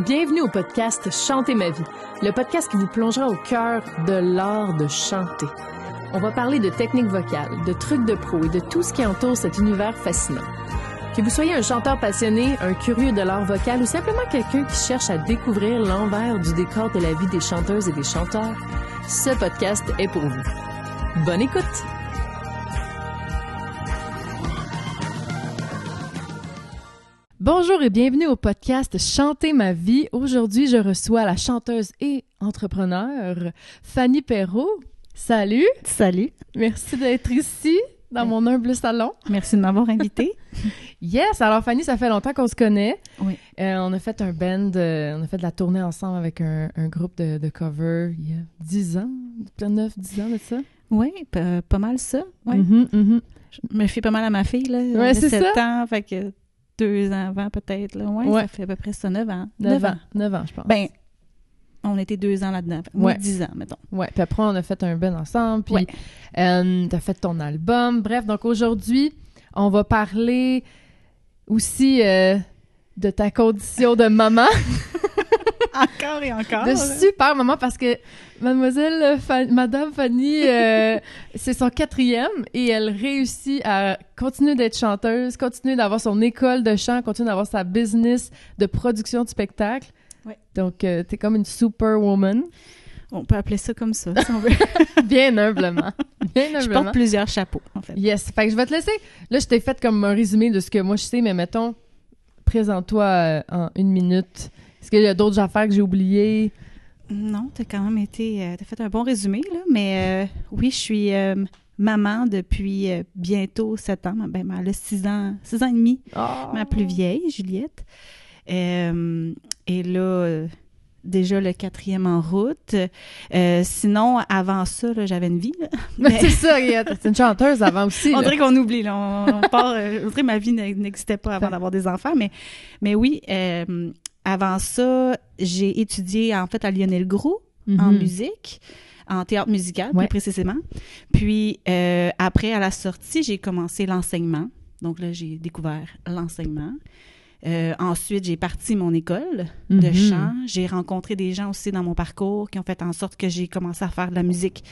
Bienvenue au podcast Chanter ma vie, le podcast qui vous plongera au cœur de l'art de chanter. On va parler de techniques vocales, de trucs de pro et de tout ce qui entoure cet univers fascinant. Que vous soyez un chanteur passionné, un curieux de l'art vocal ou simplement quelqu'un qui cherche à découvrir l'envers du décor de la vie des chanteuses et des chanteurs, ce podcast est pour vous. Bonne écoute! Bonjour et bienvenue au podcast Chanter ma vie. Aujourd'hui, je reçois la chanteuse et entrepreneur Fanny Perrault. Salut! Salut! Merci d'être ici, dans mon humble salon. Merci de m'avoir invitée. Yes! Alors Fanny, ça fait longtemps qu'on se connaît. Oui. On a fait un band, on a fait de la tournée ensemble avec un groupe de cover il y a 10 ans, 9-10 ans de ça. Oui, pas mal ça. Ouais. Je me fie pas mal à ma fille, là. Ouais, c'est 7 ça. ans, fait que 2 ans avant peut-être, là. Ouais, Ouais. ça fait à peu près ça, 9 ans. 9 ans, je pense. Ben, on était 2 ans là-dedans. Ouais. 10 ans, mettons. Ouais, puis après, on a fait un band ensemble, puis Ouais. t'as fait ton album. Bref, donc aujourd'hui, on va parler aussi de ta condition de maman. Encore et encore. De super maman, parce que Madame Fanny, c'est son 4e et elle réussit à continuer d'être chanteuse, continuer d'avoir son école de chant, continuer d'avoir sa business de production de spectacle. Ouais. Donc, t'es comme une superwoman. On peut appeler ça comme ça, si on veut. Bien humblement. Bien humblement. Je porte plusieurs chapeaux, en fait. Yes. Fait que je vais te laisser. Là, je t'ai fait comme un résumé de ce que moi je sais, mais mettons, présente-toi en 1 minute. Est-ce qu'il y a d'autres affaires que j'ai oubliées? Non, t'as quand même été... t'as fait un bon résumé, là, mais oui, je suis maman depuis bientôt 7 ans. Ben, elle a 6 ans et demi, ma plus vieille, Juliette. Et là, déjà le 4e en route. Sinon, avant ça, là, j'avais une vie. Là. Mais c'est ça, c'est une chanteuse avant aussi. On là. dirait qu'on oublie, là. On part... on dirait que ma vie n'existait pas avant d'avoir des enfants, mais oui... avant ça, j'ai étudié en fait à Lionel Groulx en musique, en théâtre musical plus précisément. Puis après, à la sortie, j'ai commencé l'enseignement. Donc là, j'ai découvert l'enseignement. Ensuite, j'ai parti mon école de chant. J'ai rencontré des gens aussi dans mon parcours qui ont fait en sorte que j'ai commencé à faire de la musique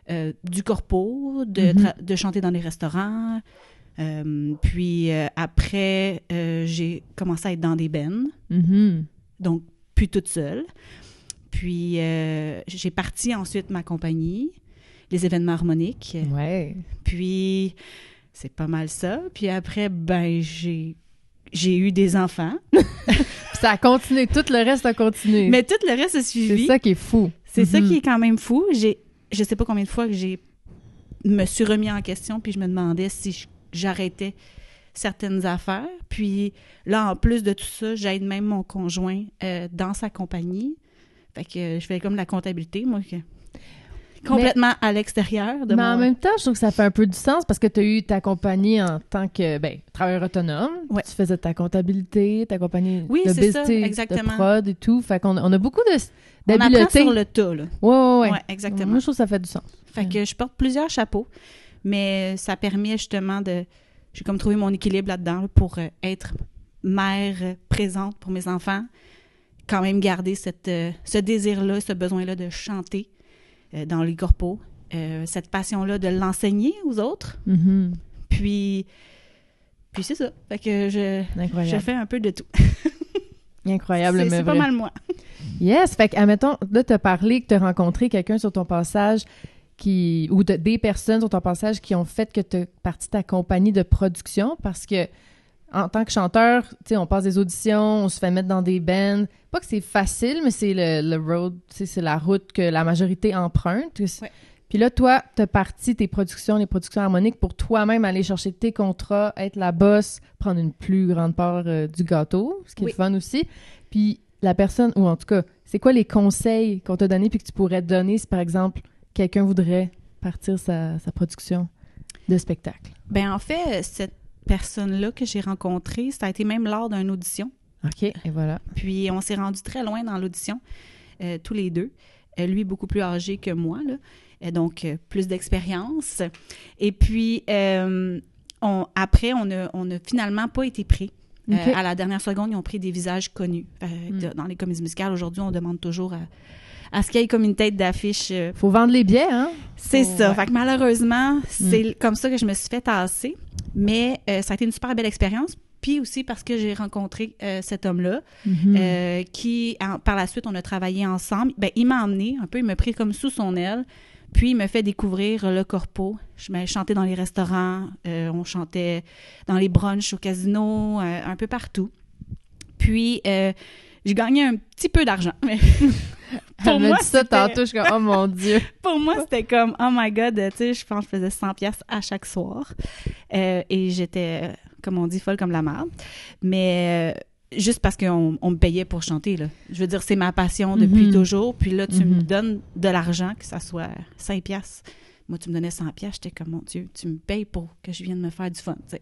du corpo, de chanter dans les restaurants. Puis après, j'ai commencé à être dans des bands, donc plus toute seule. Puis j'ai parti ensuite ma compagnie, les événements harmoniques. Ouais. Puis c'est pas mal ça. Puis après, ben j'ai eu des enfants. Ça a continué, tout le reste a continué. Mais tout le reste a suivi. C'est ça qui est fou. C'est ça qui est quand même fou. Je sais pas combien de fois que me suis remis en question, puis je me demandais si j'arrêtais certaines affaires. Puis là, en plus de tout ça, j'aide même mon conjoint dans sa compagnie. Fait que je fais comme la comptabilité, moi, complètement à l'extérieur de Mais mon... en même temps, je trouve que ça fait un peu du sens parce que tu as eu ta compagnie en tant que travailleur autonome. Ouais. Tu faisais ta comptabilité, ta compagnie Oui, de c'est ça, business, exactement. de prod et tout. Fait qu'on a beaucoup On d'habiletés. apprend sur le tas, là. Ouais. Ouais, exactement. Moi, je trouve que ça fait du sens. Fait que je porte plusieurs chapeaux, mais ça permet justement j'ai comme trouvé mon équilibre là-dedans là, pour être mère présente pour mes enfants, quand même garder ce désir-là, ce besoin-là de chanter dans les corpos, cette passion-là de l'enseigner aux autres. Puis c'est ça. Fait que je fais un peu de tout. Incroyable, mais c'est pas vrai. mal moi. Yes, fait que, admettons, là, t'as parlé que t'as rencontré quelqu'un sur ton passage ou des personnes sur ton passage qui ont fait que t'as parti de ta compagnie de production parce que, en tant que chanteur, tu sais, on passe des auditions, on se fait mettre dans des bands. Pas que c'est facile, mais c'est le road, tu sais, c'est la route que la majorité emprunte. Ouais. Puis là, toi, t'as parti les productions harmoniques pour toi-même aller chercher tes contrats, être la boss, prendre une plus grande part du gâteau, ce qui est le fun aussi. Puis la personne, ou en tout cas, c'est quoi les conseils qu'on t'a donnés puis que tu pourrais te donner si, par exemple, quelqu'un voudrait partir sa production de spectacle? Ben en fait, cette personne-là que j'ai rencontrée, ça a été même lors d'une audition. OK, et voilà. Puis on s'est rendu très loin dans l'audition, tous les deux. Lui, beaucoup plus âgé que moi, là. Donc plus d'expérience. Et puis, après, on a finalement pas été pris Okay. À la dernière seconde, ils ont pris des visages connus. Dans les comédies musicales, aujourd'hui, on demande toujours à ce qu'il y ait comme une tête d'affiche. Faut vendre les billets, hein? C'est ça. Ouais. Fait que malheureusement, c'est comme ça que je me suis fait tasser. Mais ça a été une super belle expérience. Puis aussi parce que j'ai rencontré cet homme-là, qui, par la suite, on a travaillé ensemble. Ben, il m'a emmené un peu, il m'a pris comme sous son aile. Puis, il me fait découvrir le corpo. Je chantais dans les restaurants, on chantait dans les brunchs au casino, un peu partout. Puis, j'ai gagné un petit peu d'argent. Mais pour moi, dit ça tantôt, je suis comme, oh mon Dieu. Pour moi, c'était comme, oh my God, tu sais, je pense que je faisais 100$ à chaque soir. Et j'étais, comme on dit, folle comme la merde. Mais juste parce qu'on me payait pour chanter, là. Je veux dire, c'est ma passion depuis toujours. Puis là, tu me donnes de l'argent, que ça soit 5$. Moi, tu me donnais 100$, j'étais comme, mon Dieu, tu me payes pour que je vienne me faire du fun, tu sais.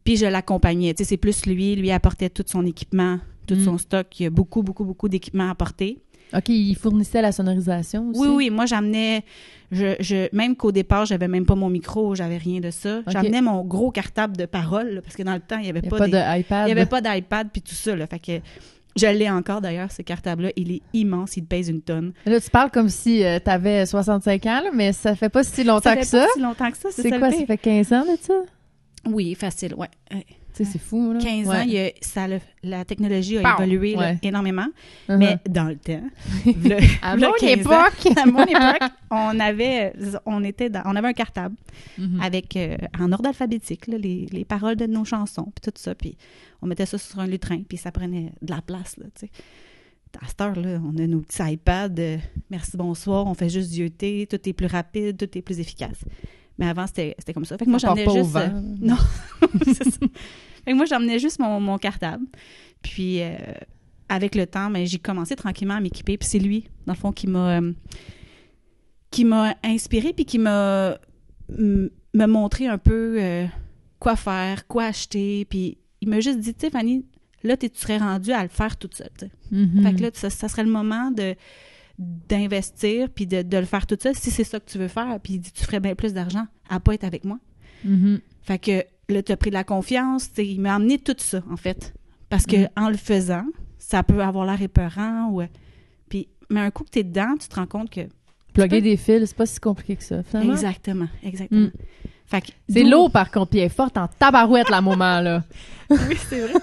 Puis je l'accompagnais, tu sais, c'est plus lui apportait tout son équipement, tout son stock. Il y a beaucoup, beaucoup, beaucoup d'équipements à apporter. OK, il fournissait la sonorisation aussi? Oui, moi, j'amenais... même qu'au départ, j'avais même pas mon micro, j'avais rien de ça. Okay. J'amenais mon gros cartable de parole, là, parce que dans le temps, il n'y avait pas d'iPad. Il n'y avait pas d'iPad puis tout ça, là. Fait que je l'ai encore, d'ailleurs, ce cartable-là. Il est immense, il pèse une tonne. Là, tu parles comme si tu avais 65 ans, là, mais ça fait pas si longtemps que ça. Ça fait pas si longtemps que ça, c'est quoi, ça fait 15 ans de ça? Oui, facile, ouais. Tu sais, c'est fou, là. 15 ans, la technologie a évolué là, énormément, mais dans le temps, à mon époque, on avait un cartable avec, en ordre alphabétique, là, les paroles de nos chansons, puis tout ça, puis on mettait ça sur un lutrin, puis ça prenait de la place, là, tu sais. À cette heure-là, on a nos petits iPads, merci, bonsoir, on fait juste zioter, tout est plus rapide, tout est plus efficace. Mais avant, c'était comme ça. Fait que moi, j'emmenais juste... non, c'est ça. Fait que moi, j'emmenais juste mon cartable. Puis, avec le temps, j'ai commencé tranquillement à m'équiper. Puis c'est lui, dans le fond, qui m'a inspirée, puis qui m'a montré un peu quoi faire, quoi acheter. Puis il m'a juste dit, tu sais, Fanny, là, tu serais rendue à le faire toute seule, tu sais. Fait que là, ça serait le moment d'investir puis de le faire tout seul si c'est ça que tu veux faire, puis tu ferais bien plus d'argent à pas être avec moi. Fait que là, tu as pris de la confiance, il m'a amené tout ça, en fait. Parce que en le faisant, ça peut avoir l'air épeurant, mais un coup que tu es dedans, tu te rends compte que... Plugger des fils, c'est pas si compliqué que ça, finalement. Exactement. Fait que, c'est lourd, par contre, puis elle est forte en tabarouette, la moment, là. Oui, c'est vrai.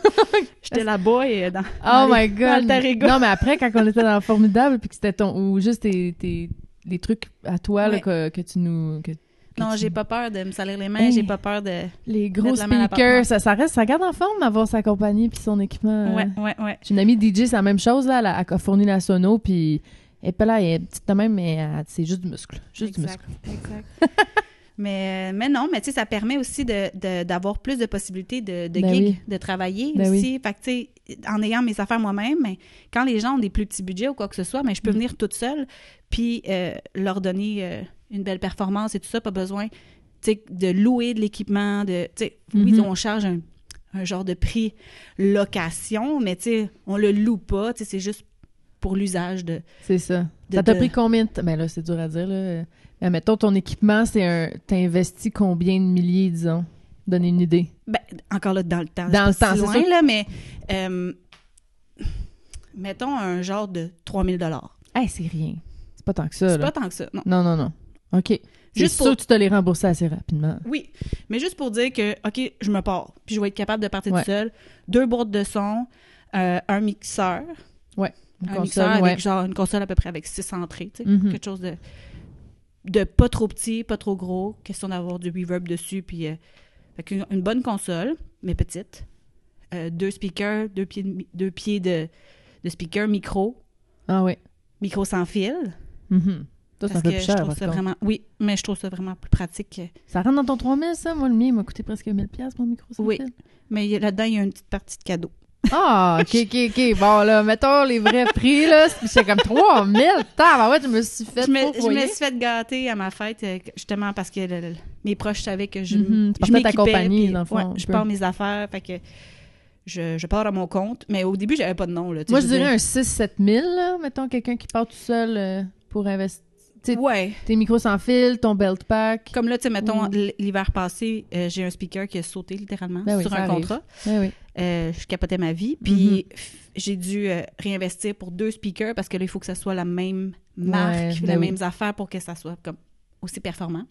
J'étais là-bas et dans my God! Non, mais après, quand on était dans Formidable, puis que c'était ou juste les trucs à toi, là, que tu nous... Non, j'ai pas peur de me salir les mains, j'ai pas peur de... Les gros speakers, ça garde en forme d'avoir sa compagnie puis son équipement. Ouais. J'ai une amie DJ, c'est la même chose, là, elle a fourni la sono, puis elle est petite de même, mais c'est juste du muscle. Juste du muscle. Exact. Mais non, mais tu sais, ça permet aussi d'avoir plus de possibilités de gigs, de travailler aussi. Fait que tu sais, en ayant mes affaires moi-même, mais quand les gens ont des plus petits budgets ou quoi que ce soit, mais je peux venir toute seule, puis leur donner une belle performance et tout ça, pas besoin, tu sais, de louer de l'équipement, tu sais, oui, on charge un genre de prix location, mais tu sais, on le loue pas, tu sais, c'est juste pour l'usage de... C'est ça. Ça t'a pris combien de temps? Ben là, c'est dur à dire, là. Mais mettons, ton équipement, t'as investi combien de milliers, disons? Donner une idée. Ben, encore là, dans le temps. Dans le temps, c'est loin, là, mais mettons un genre de 3000 $. Hey, c'est rien. C'est pas tant que ça, C'est là. pas tant que ça, non. Non. OK. Juste sûr que tu te les remboursé assez rapidement. Oui, mais juste pour dire que, OK, je me pars, puis je vais être capable de partir toute seule. 2 boîtes de son, un mixeur. Ouais. Mixeur avec genre une console à peu près avec 6 entrées, tu sais, quelque chose de pas trop petit, pas trop gros, question d'avoir du reverb dessus, puis une bonne console, mais petite, 2 speakers, 2 pieds de speaker, micro. Ah oui. Micro sans fil. Ça, c'est un peu plus cher, par contre. Oui, mais je trouve ça vraiment plus pratique. Ça rentre dans ton 3000, ça? Moi, le mien, il m'a coûté presque 1000$, mon micro sans fil. Oui, mais là-dedans, il y a une petite partie de cadeau. Ah, OK. Bon, là, mettons les vrais prix, là. C'est comme 3000. Je me suis fait je me suis fait gâter à ma fête, justement parce que mes proches savaient que je m'équipais. Ta compagnie, puis, dans le fond. Je pars mes affaires, fait que je pars à mon compte. Mais au début, j'avais pas de nom, là. Moi, je dirais un 6-7 000, là. Mettons quelqu'un qui part tout seul pour investir. Tes micros sans fil, ton belt pack. Comme là, tu sais, mettons, l'hiver passé, j'ai un speaker qui a sauté littéralement sur un contrat. Je capotais ma vie. Puis j'ai dû réinvestir pour 2 speakers parce que là, il faut que ça soit la même marque, les mêmes affaires pour que ça soit comme aussi performant.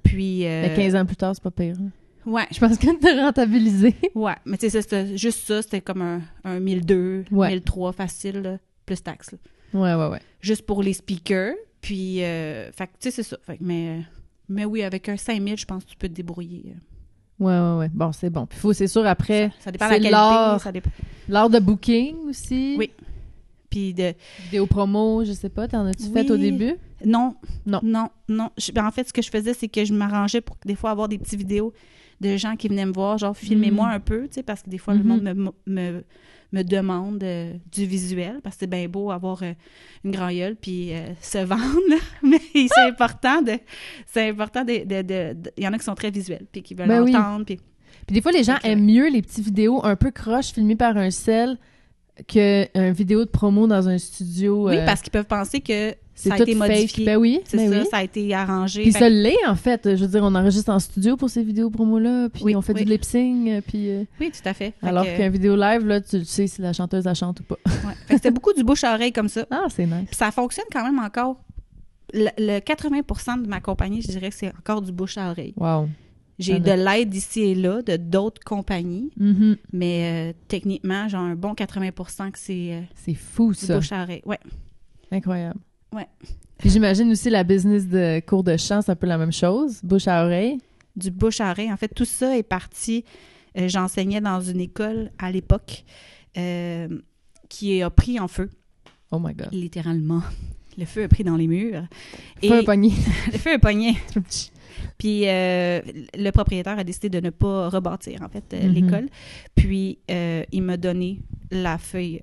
Puis... 15 ans plus tard, c'est pas pire. Ouais. Je pense que t'as rentabilisé. Ouais, mais tu sais, c'était juste ça, c'était comme un 1002, 1003 facile, là, plus taxes. Ouais. Juste pour les speakers. Puis, fait que, tu sais, c'est ça. Fait que, mais oui, avec un 5000, je pense que tu peux te débrouiller. Ouais. Bon, c'est bon. Puis c'est sûr, après, ça dépend de la qualité. Ça dépend. L'art de booking aussi. Oui. Puis de... Vidéo promo, je sais pas, t'en as-tu fait au début? Non. En fait, ce que je faisais, c'est que je m'arrangeais pour des fois avoir des petites vidéos de gens qui venaient me voir, genre, filmez-moi un peu, tu sais, parce que des fois, le monde me demande du visuel, parce que c'est bien beau avoir une grande gueule puis se vendre, là. Mais c'est important il y en a qui sont très visuels, puis qui veulent entendre, puis des fois, les gens aiment mieux les petites vidéos un peu croches filmées par un cell qu'une vidéo de promo dans un studio. Oui, parce qu'ils peuvent penser que ça a été modifié. Ben oui, ça a été arrangé. Puis ça l'est, en fait. Je veux dire, on enregistre en studio pour ces vidéos promo-là, puis on fait du lip-sync, puis... Oui, tout à fait. Alors qu'un vidéo live, là, tu sais si la chanteuse la chante ou pas. Ouais. Fait que c'était beaucoup du bouche-à-oreille comme ça. Ah, c'est nice. Puis ça fonctionne quand même encore. Le 80% de ma compagnie, je dirais que c'est encore du bouche-à-oreille. Wow. J'ai de l'aide ici et là de d'autres compagnies, mais techniquement, genre un bon 80% que c'est... c'est fou, ça. Bouche-à-oreille, ouais. Incroyable. Ouais. Puis j'imagine aussi la business de cours de chant, c'est un peu la même chose, bouche à oreille. Du bouche à oreille. En fait, tout ça est parti... j'enseignais dans une école à l'époque qui a pris en feu. Oh my God. Littéralement. Le feu a pris dans les murs. Le feu a pogné. Le feu a pogné. Puis le propriétaire a décidé de ne pas rebâtir, en fait, l'école. Puis il m'a donné la feuille.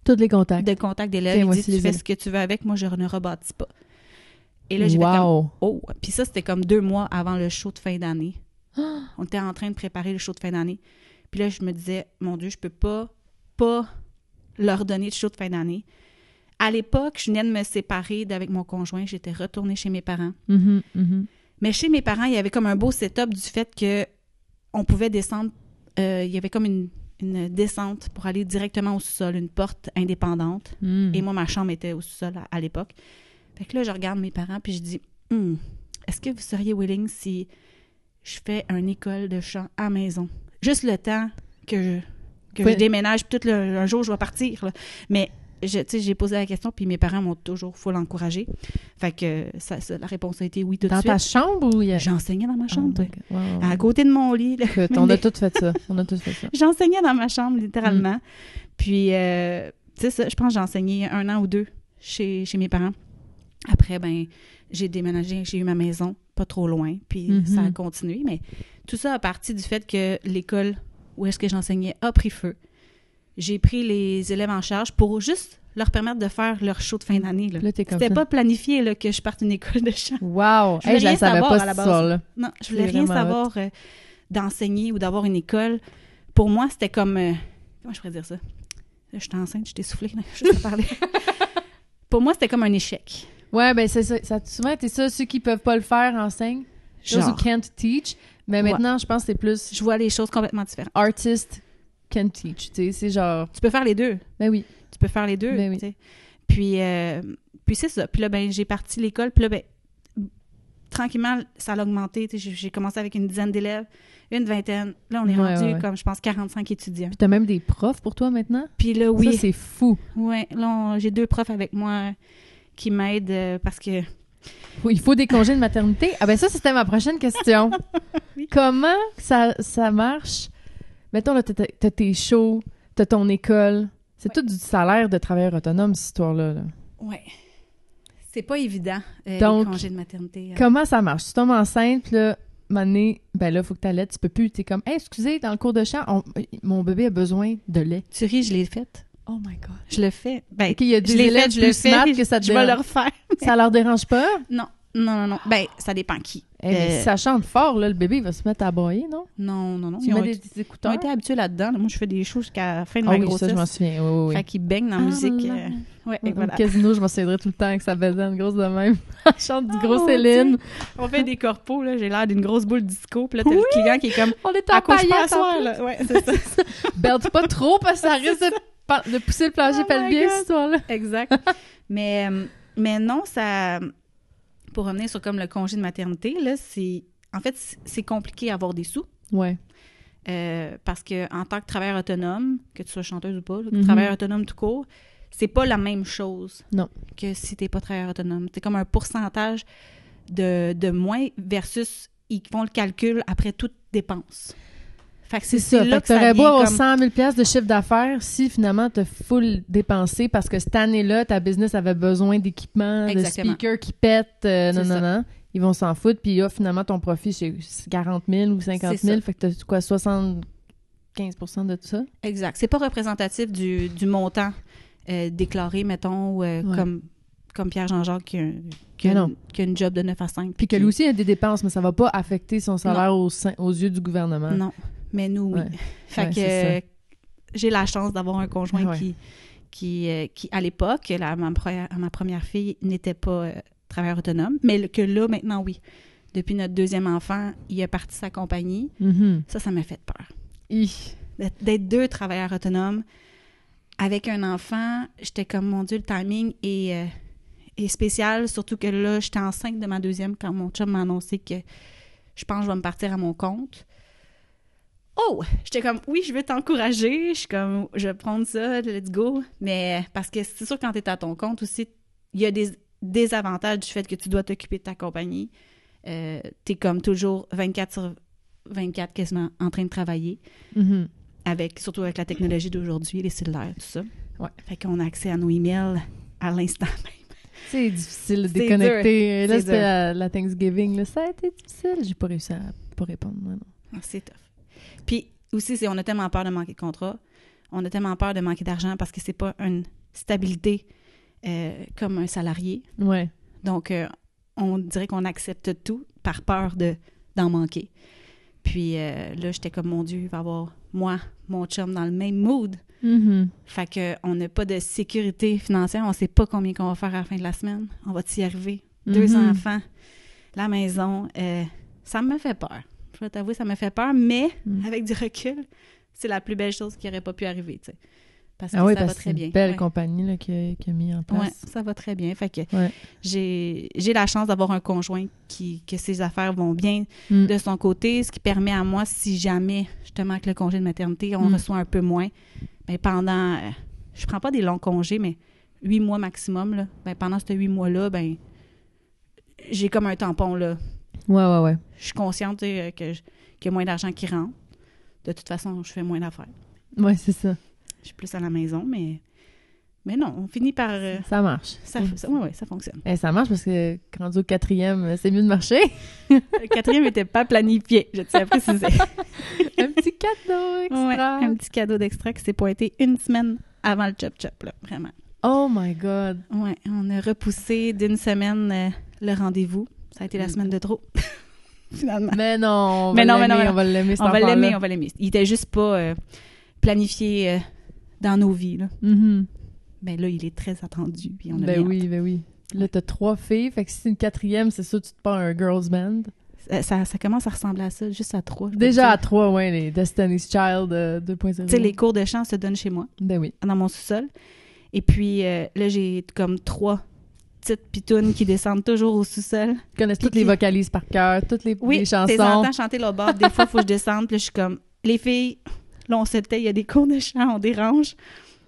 Tous les contacts. De contacts d'élèves. Il dit, tu fais ce que tu veux avec, moi, je ne rebâtis pas. Et là, j'ai fait comme, oh! Puis ça, c'était comme 2 mois avant le show de fin d'année. On était en train de préparer le show de fin d'année. Puis là, je me disais, mon Dieu, je peux pas leur donner le show de fin d'année. À l'époque, je venais de me séparer d'avec mon conjoint. J'étais retournée chez mes parents. Mais chez mes parents, il y avait comme un beau setup du fait que on pouvait descendre. Il y avait comme une descente pour aller directement au sous-sol, une porte indépendante. Et moi, ma chambre était au sous-sol à l'époque. Fait que là, je regarde mes parents puis je dis, est-ce que vous seriez willing si je fais une école de chant à maison? Juste le temps que je déménage, puis un jour, je vais partir. Là. Mais j'ai posé la question, puis mes parents m'ont toujours full encouragé. Fait que la réponse a été oui tout de suite. Dans ta chambre ou... J'enseignais dans ma chambre. Wow. À côté de mon lit. Là. On a tous fait ça. J'enseignais dans ma chambre, littéralement. Puis, tu sais ça, je pense que j'ai enseigné 1 an ou 2 chez mes parents. Après, ben j'ai déménagé, j'ai eu ma maison, pas trop loin, puis ça a continué. Mais tout ça a parti du fait que l'école où est-ce que j'enseignais a pris feu. J'ai pris les élèves en charge pour juste leur permettre de faire leur show de fin d'année. C'était pas planifié là, que je parte une école de chant. Wow! Je la savais pas cette histoire-là. Non, je voulais rien savoir d'enseigner ou d'avoir une école. Pour moi, c'était comme... comment je pourrais dire ça? Là, je suis enceinte, je t'ai soufflé. Je te parlais. Pour moi, c'était comme un échec. Ouais, ben c'est ça. Ça souvent été ça. Ceux qui peuvent pas le faire enseignent. Those who can't teach. Mais maintenant, je pense que c'est plus... Je vois les choses complètement différentes. Artist can teach, tu sais, c'est genre... Tu peux faire les deux. Ben oui. Tu peux faire les deux, ben oui. Tu sais. Puis c'est ça. Puis là, ben j'ai parti l'école. Puis là, ben tranquillement, ça a augmenté. Tu sais, j'ai commencé avec une dizaine d'élèves, une vingtaine. Là, on est rendu comme, je pense, 45 étudiants. Puis t'as même des profs pour toi maintenant? Puis là, oui. Ça, c'est fou. Oui. Là, j'ai 2 profs avec moi qui m'aident parce que... Il faut des congés de maternité. Ah ben ça, c'était ma prochaine question. Oui. Comment ça marche? Mettons, là, t'as tes shows, t'as ton école. C'est tout du salaire de travailleur autonome, cette histoire-là. Là. Oui. C'est pas évident, donc, les congés de maternité. Comment ça marche? Tu tombes enceinte, puis là, mané, ben là, il faut que t'allaites. Tu peux plus. T'es comme, hey, excusez, dans le cours de chant, mon bébé a besoin de lait. Tu ris, je l'ai faite. Oh my God. Je le fais. Ben, il y a des élèves plus smart que ça te je vais le refaire. Ça leur dérange pas? Non. Non. Ben, ça dépend qui. Mais si ça chante fort, là, le bébé il va se mettre à broyer, non? Non. Tu mets des écouteurs? Ils ont été habitués là-dedans. Moi, je fais des shows jusqu'à la fin de ma grossesse. Ça, je m'en souviens. Oui. Fait qu'ils baignent dans la musique. Et voilà. Au casino, je m'en souviendrai tout le temps avec sa bedaine grosse de même. Elle chante du gros Céline. On fait des corpos, là. J'ai l'air d'une grosse boule disco. Puis là, t'as le client qui est comme... On est en paillettes soir, là. Ouais, c'est ça. Berde pas trop parce que ça risque de pousser le plancher pelvien, cette histoire-là. Exact. Mais non, ça... Pour revenir sur comme le congé de maternité, là, en fait, c'est compliqué à avoir des sous. Ouais. Parce que en tant que travailleur autonome, que tu sois chanteuse ou pas, travailleur autonome tout court, c'est pas la même chose que si t'es pas travailleur autonome. C'est comme un pourcentage de moins versus ils font le calcul après toute dépense. Fait que c'est ça. Là que t'aurais beau avoir 100 000 $ de chiffre d'affaires si finalement t'as full dépensé parce que cette année-là, ta business avait besoin d'équipements, de speakers qui pètent, non. Ils vont s'en foutre, puis là, finalement, ton profit, c'est 40 000 ou 50 000, fait que t'as quoi, 75 % de tout ça? Exact. C'est pas représentatif du montant déclaré, mettons, comme Pierre Jean-Jacques qui a une job de 9 à 5. Puis que lui aussi a des dépenses, mais ça va pas affecter son salaire aux yeux du gouvernement. Non. Mais nous, oui. Fait que j'ai la chance d'avoir un conjoint qui à l'époque, ma première fille, n'était pas travailleur autonome, mais que là, maintenant, oui. Depuis notre deuxième enfant, il a parti sa compagnie. Mm-hmm. Ça m'a fait peur. D'être 2 travailleurs autonomes avec un enfant, j'étais comme, mon Dieu, le timing est spécial, surtout que là, j'étais enceinte de ma deuxième quand mon chum m'a annoncé que je pense que je vais me partir à mon compte. Oh! J'étais comme, oui, je veux t'encourager. Je suis comme, je vais prendre ça, let's go. Mais parce que c'est sûr, quand t'es à ton compte aussi, il y a des désavantages du fait que tu dois t'occuper de ta compagnie. T'es comme toujours 24/24 quasiment en train de travailler. Mm-hmm. Surtout avec la technologie d'aujourd'hui, les cellulaires, tout ça. Ouais. Fait qu'on a accès à nos emails à l'instant même. C'est difficile de déconnecter. Là, c'était la Thanksgiving. Là, ça a été difficile. J'ai pas réussi à pas répondre, moi, non. C'est tough. Puis aussi, on a tellement peur de manquer de contrat. On a tellement peur de manquer d'argent parce que c'est pas une stabilité comme un salarié. Ouais. Donc, on dirait qu'on accepte tout par peur d'en manquer. Puis là, j'étais comme, mon Dieu, il va y avoir moi, mon chum dans le même mood. Mm-hmm. Fait qu'on n'a pas de sécurité financière. On sait pas combien qu'on va faire à la fin de la semaine. On va y arriver. 2 enfants, la maison. Ça me fait peur. Je vais t'avouer, ça me fait peur, mais avec du recul, c'est la plus belle chose qui n'aurait pas pu arriver, tu sais. Parce que ça va très bien. C'est une belle compagnie là, qui a mis en place. Oui, ça va très bien. Fait que j'ai la chance d'avoir un conjoint que ses affaires vont bien de son côté, ce qui permet à moi, si jamais, justement, avec le congé de maternité, on reçoit un peu moins, bien, pendant... je prends pas des longs congés, mais 8 mois maximum, là, bien, pendant ces 8 mois-là, ben j'ai comme un tampon, là. Ouais. Je suis consciente qu'il y a moins d'argent qui rentre. De toute façon, je fais moins d'affaires. Ouais, c'est ça. Je suis plus à la maison, mais non, on finit par... ça marche. Ça fonctionne. Ça marche parce que rendu au 4e, c'est mieux de marcher. Le 4e n'était pas planifié, je tiens à préciser. Un petit cadeau extra. Ouais, un petit cadeau d'extra qui s'est pointé 1 semaine avant le chop-chop, là, vraiment. Oh my God! Ouais, on a repoussé d'1 semaine le rendez-vous. Ça a été la semaine de trop, finalement. Mais non, on va l'aimer, on va l'aimer. Il était juste pas planifié dans nos vies, là. Mm-hmm. Ben là, il est très attendu. Puis on a ben oui. Là, t'as 3 filles, fait que si c'est une 4e, c'est sûr que tu te pars un girls band. Ça commence à ressembler à ça, juste à 3. Déjà à 3, ouais, les Destiny's Child 2.0. Tu sais, les cours de chant se donnent chez moi. Ben oui. Dans mon sous-sol. Et puis là, j'ai comme 3 petites pitounes qui descendent toujours au sous-sol. Ils connaissent toutes les vocalises par cœur, toutes les chansons. Oui, t'entends chanter l'autre bord. Des fois, il faut que je descende. Puis là, je suis comme, les filles, là, on se tait, il y a des cours de chant, on dérange.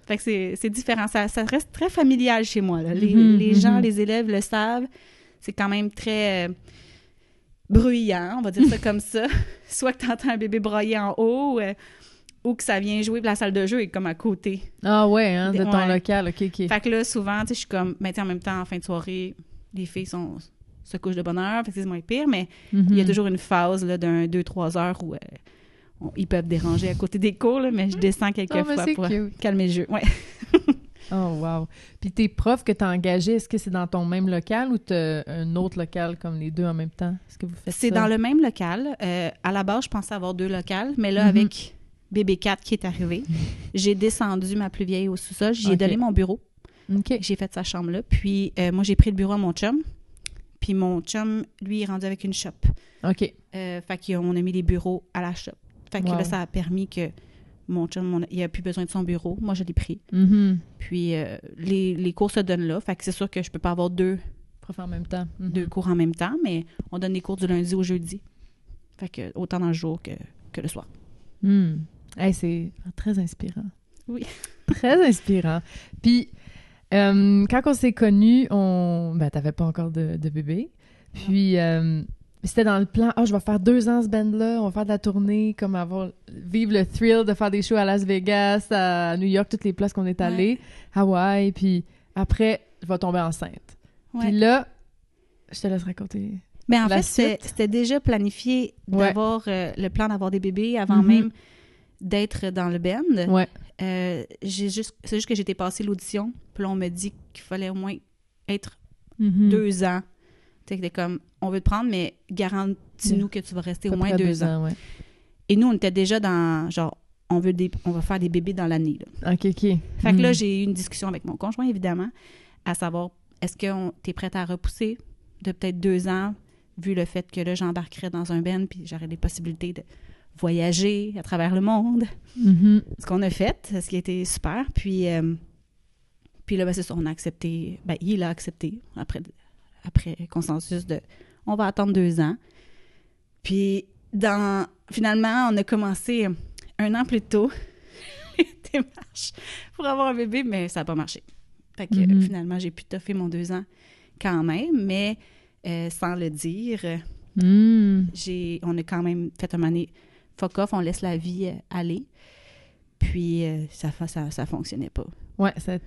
Fait que c'est différent. Ça reste très familial chez moi, là. Les gens, les élèves le savent. C'est quand même très bruyant, on va dire ça comme ça. Soit que t'entends un bébé brailler en haut, ou que ça vient jouer, puis la salle de jeu est comme à côté. Ah ouais, hein, de ton local, OK. Fait que là, souvent, tu sais, je suis comme, ben, en même temps, en fin de soirée, les filles se couchent de bonne heure, fait que c'est moins pire, mais il y a toujours une phase là, d'un 2-3 heures où ils peuvent déranger à côté des cours, là, mais je descends quelques fois pour calmer le jeu. Ouais. Oh, wow. Puis tes profs que tu as engagés, est-ce que c'est dans ton même local ou tu as un autre local comme les deux en même temps? Est-ce que vous faites C'est ça? dans le même local. À la base, je pensais avoir 2 locales, mais là, avec bébé 4 qui est arrivé, j'ai descendu ma plus vieille au sous-sol. J'y ai donné mon bureau. OK. J'ai fait sa chambre là. Puis moi, j'ai pris le bureau à mon chum. Puis mon chum, lui, est rendu avec une shop. OK. Fait qu'on a mis les bureaux à la shop. Fait que là, ça a permis que mon chum, il n'a plus besoin de son bureau. Moi, je l'ai pris. Puis les cours se donnent là. Fait que c'est sûr que je peux pas avoir 2 profs en même temps. 2 cours en même temps, mais on donne les cours du lundi au jeudi. Fait que autant dans le jour que le soir. Hey, c'est très inspirant. Oui. Très inspirant. Puis, quand on s'est connus, t'avais pas encore de bébé. Puis, c'était dans le plan, je vais faire 2 ans ce band-là, on va faire de la tournée, comme vivre le thrill de faire des shows à Las Vegas, à New York, toutes les places qu'on est allés, Hawaï, puis après, je vais tomber enceinte. Puis là, je te laisse raconter. Mais en fait, c'était déjà planifié d'avoir le plan d'avoir des bébés avant même d'être dans le band. Ouais. C'est juste que j'étais passée l'audition, puis là, on me dit qu'il fallait au moins être 2 ans. C'était comme, on veut te prendre, mais garantis-nous que tu vas rester au moins 2 ans. Ouais. Et nous, on était déjà dans, genre, on va faire des bébés dans l'année. Là. OK. Fait que là, j'ai eu une discussion avec mon conjoint, évidemment, à savoir, est-ce que tu es prête à repousser de peut-être 2 ans, vu le fait que là, j'embarquerais dans un band, puis j'aurais des possibilités de voyager à travers le monde. Ce qu'on a fait, ce qui a été super. Puis là, c'est ça, on a accepté. Il a accepté après consensus de on va attendre 2 ans. Puis finalement, on a commencé 1 an plus tôt les démarches pour avoir un bébé, mais ça n'a pas marché. Fait que finalement, j'ai pu toffer mon 2 ans quand même, mais sans le dire, on a quand même fait un année fuck off, on laisse la vie aller. Puis ça fonctionnait pas. Ouais, ça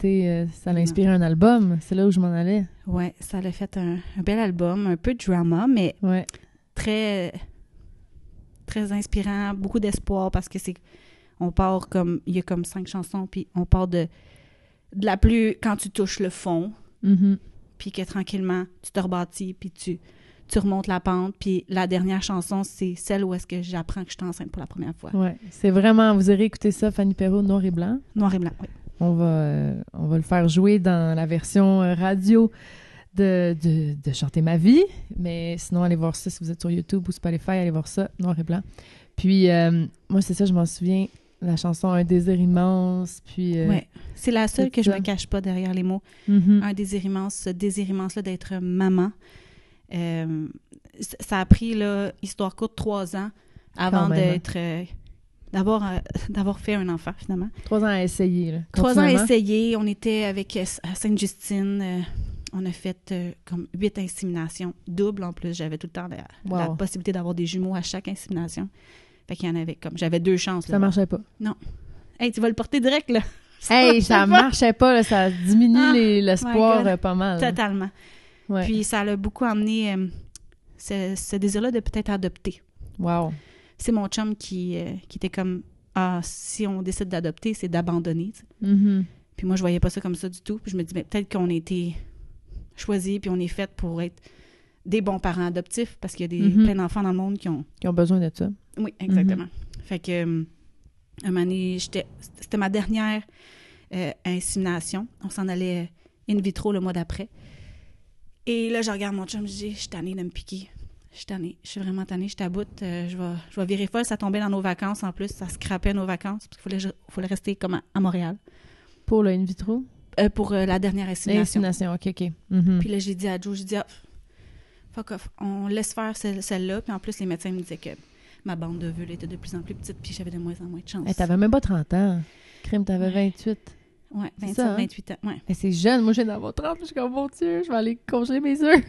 l'a inspiré un album. C'est là où je m'en allais. Ouais, ça l'a fait un bel album, un peu de drama, mais très, très inspirant, beaucoup d'espoir parce que il y a comme 5 chansons, puis on part de la plus, quand tu touches le fond, puis que tranquillement, tu te rebâtis, puis tu remontes la pente, puis la dernière chanson, c'est celle où est-ce que j'apprends que je suis enceinte pour la première fois. Ouais, c'est vraiment, vous irez écouter ça, Fanny Perrault, Noir et Blanc. Noir et Blanc, oui. On va le faire jouer dans la version radio de Chanter ma vie, mais sinon, allez voir ça si vous êtes sur YouTube ou Spotify, allez voir ça, Noir et Blanc. Puis, moi, c'est ça, je m'en souviens, la chanson « Un désir immense », puis... ouais, c'est la seule que je me cache pas derrière les mots. Un désir immense, ce désir immense-là d'être maman. Ça a pris, là, histoire courte, 3 ans avant d'être... d'avoir fait un enfant, finalement. 3 ans à essayer, là. 3 ans à essayer. On était à Sainte-Justine. On a fait comme 8 inséminations doubles en plus. J'avais tout le temps la possibilité d'avoir des jumeaux à chaque insémination. Fait qu'il y en avait comme... J'avais 2 chances. Ça marchait pas. Non. Hey, tu vas le porter direct, là. Ça marchait pas, là. Ça diminue l'espoir pas mal. Totalement. Ouais. Puis ça l'a beaucoup amené ce désir-là de peut-être adopter. Wow. C'est mon chum qui était comme, si on décide d'adopter, c'est d'abandonner. Puis moi, je voyais pas ça comme ça du tout. Puis je me dis, mais peut-être qu'on a été choisis, puis on est fait pour être des bons parents adoptifs, parce qu'il y a plein d'enfants dans le monde qui ont besoin de ça. Oui, exactement. Fait que, un moment donné, c'était ma dernière insémination. On s'en allait in vitro le mois d'après. Et là, je regarde mon chum, je dis, je suis tannée de me piquer. Je suis tannée. Je suis vraiment tannée. Je t'aboute. Je vais virer folle. Ça tombait dans nos vacances en plus. Ça scrapait nos vacances parce qu'il fallait rester comme à Montréal. Pour le in vitro? Pour la dernière insémination. L'insémination, OK. Puis là, j'ai dit à Joe, fuck off. On laisse faire celle-là. Puis en plus, les médecins me disaient que ma bande de vulve était de plus en plus petite puis j'avais de moins en moins de chance. T'avais même pas 30 ans. Crime, t'avais 28. Ouais, 27, ça, hein? 28 ans. Ouais. Mais c'est jeune. Moi, j'ai d'avoir 30. Je suis comme, mon Dieu, je vais aller congeler mes œufs.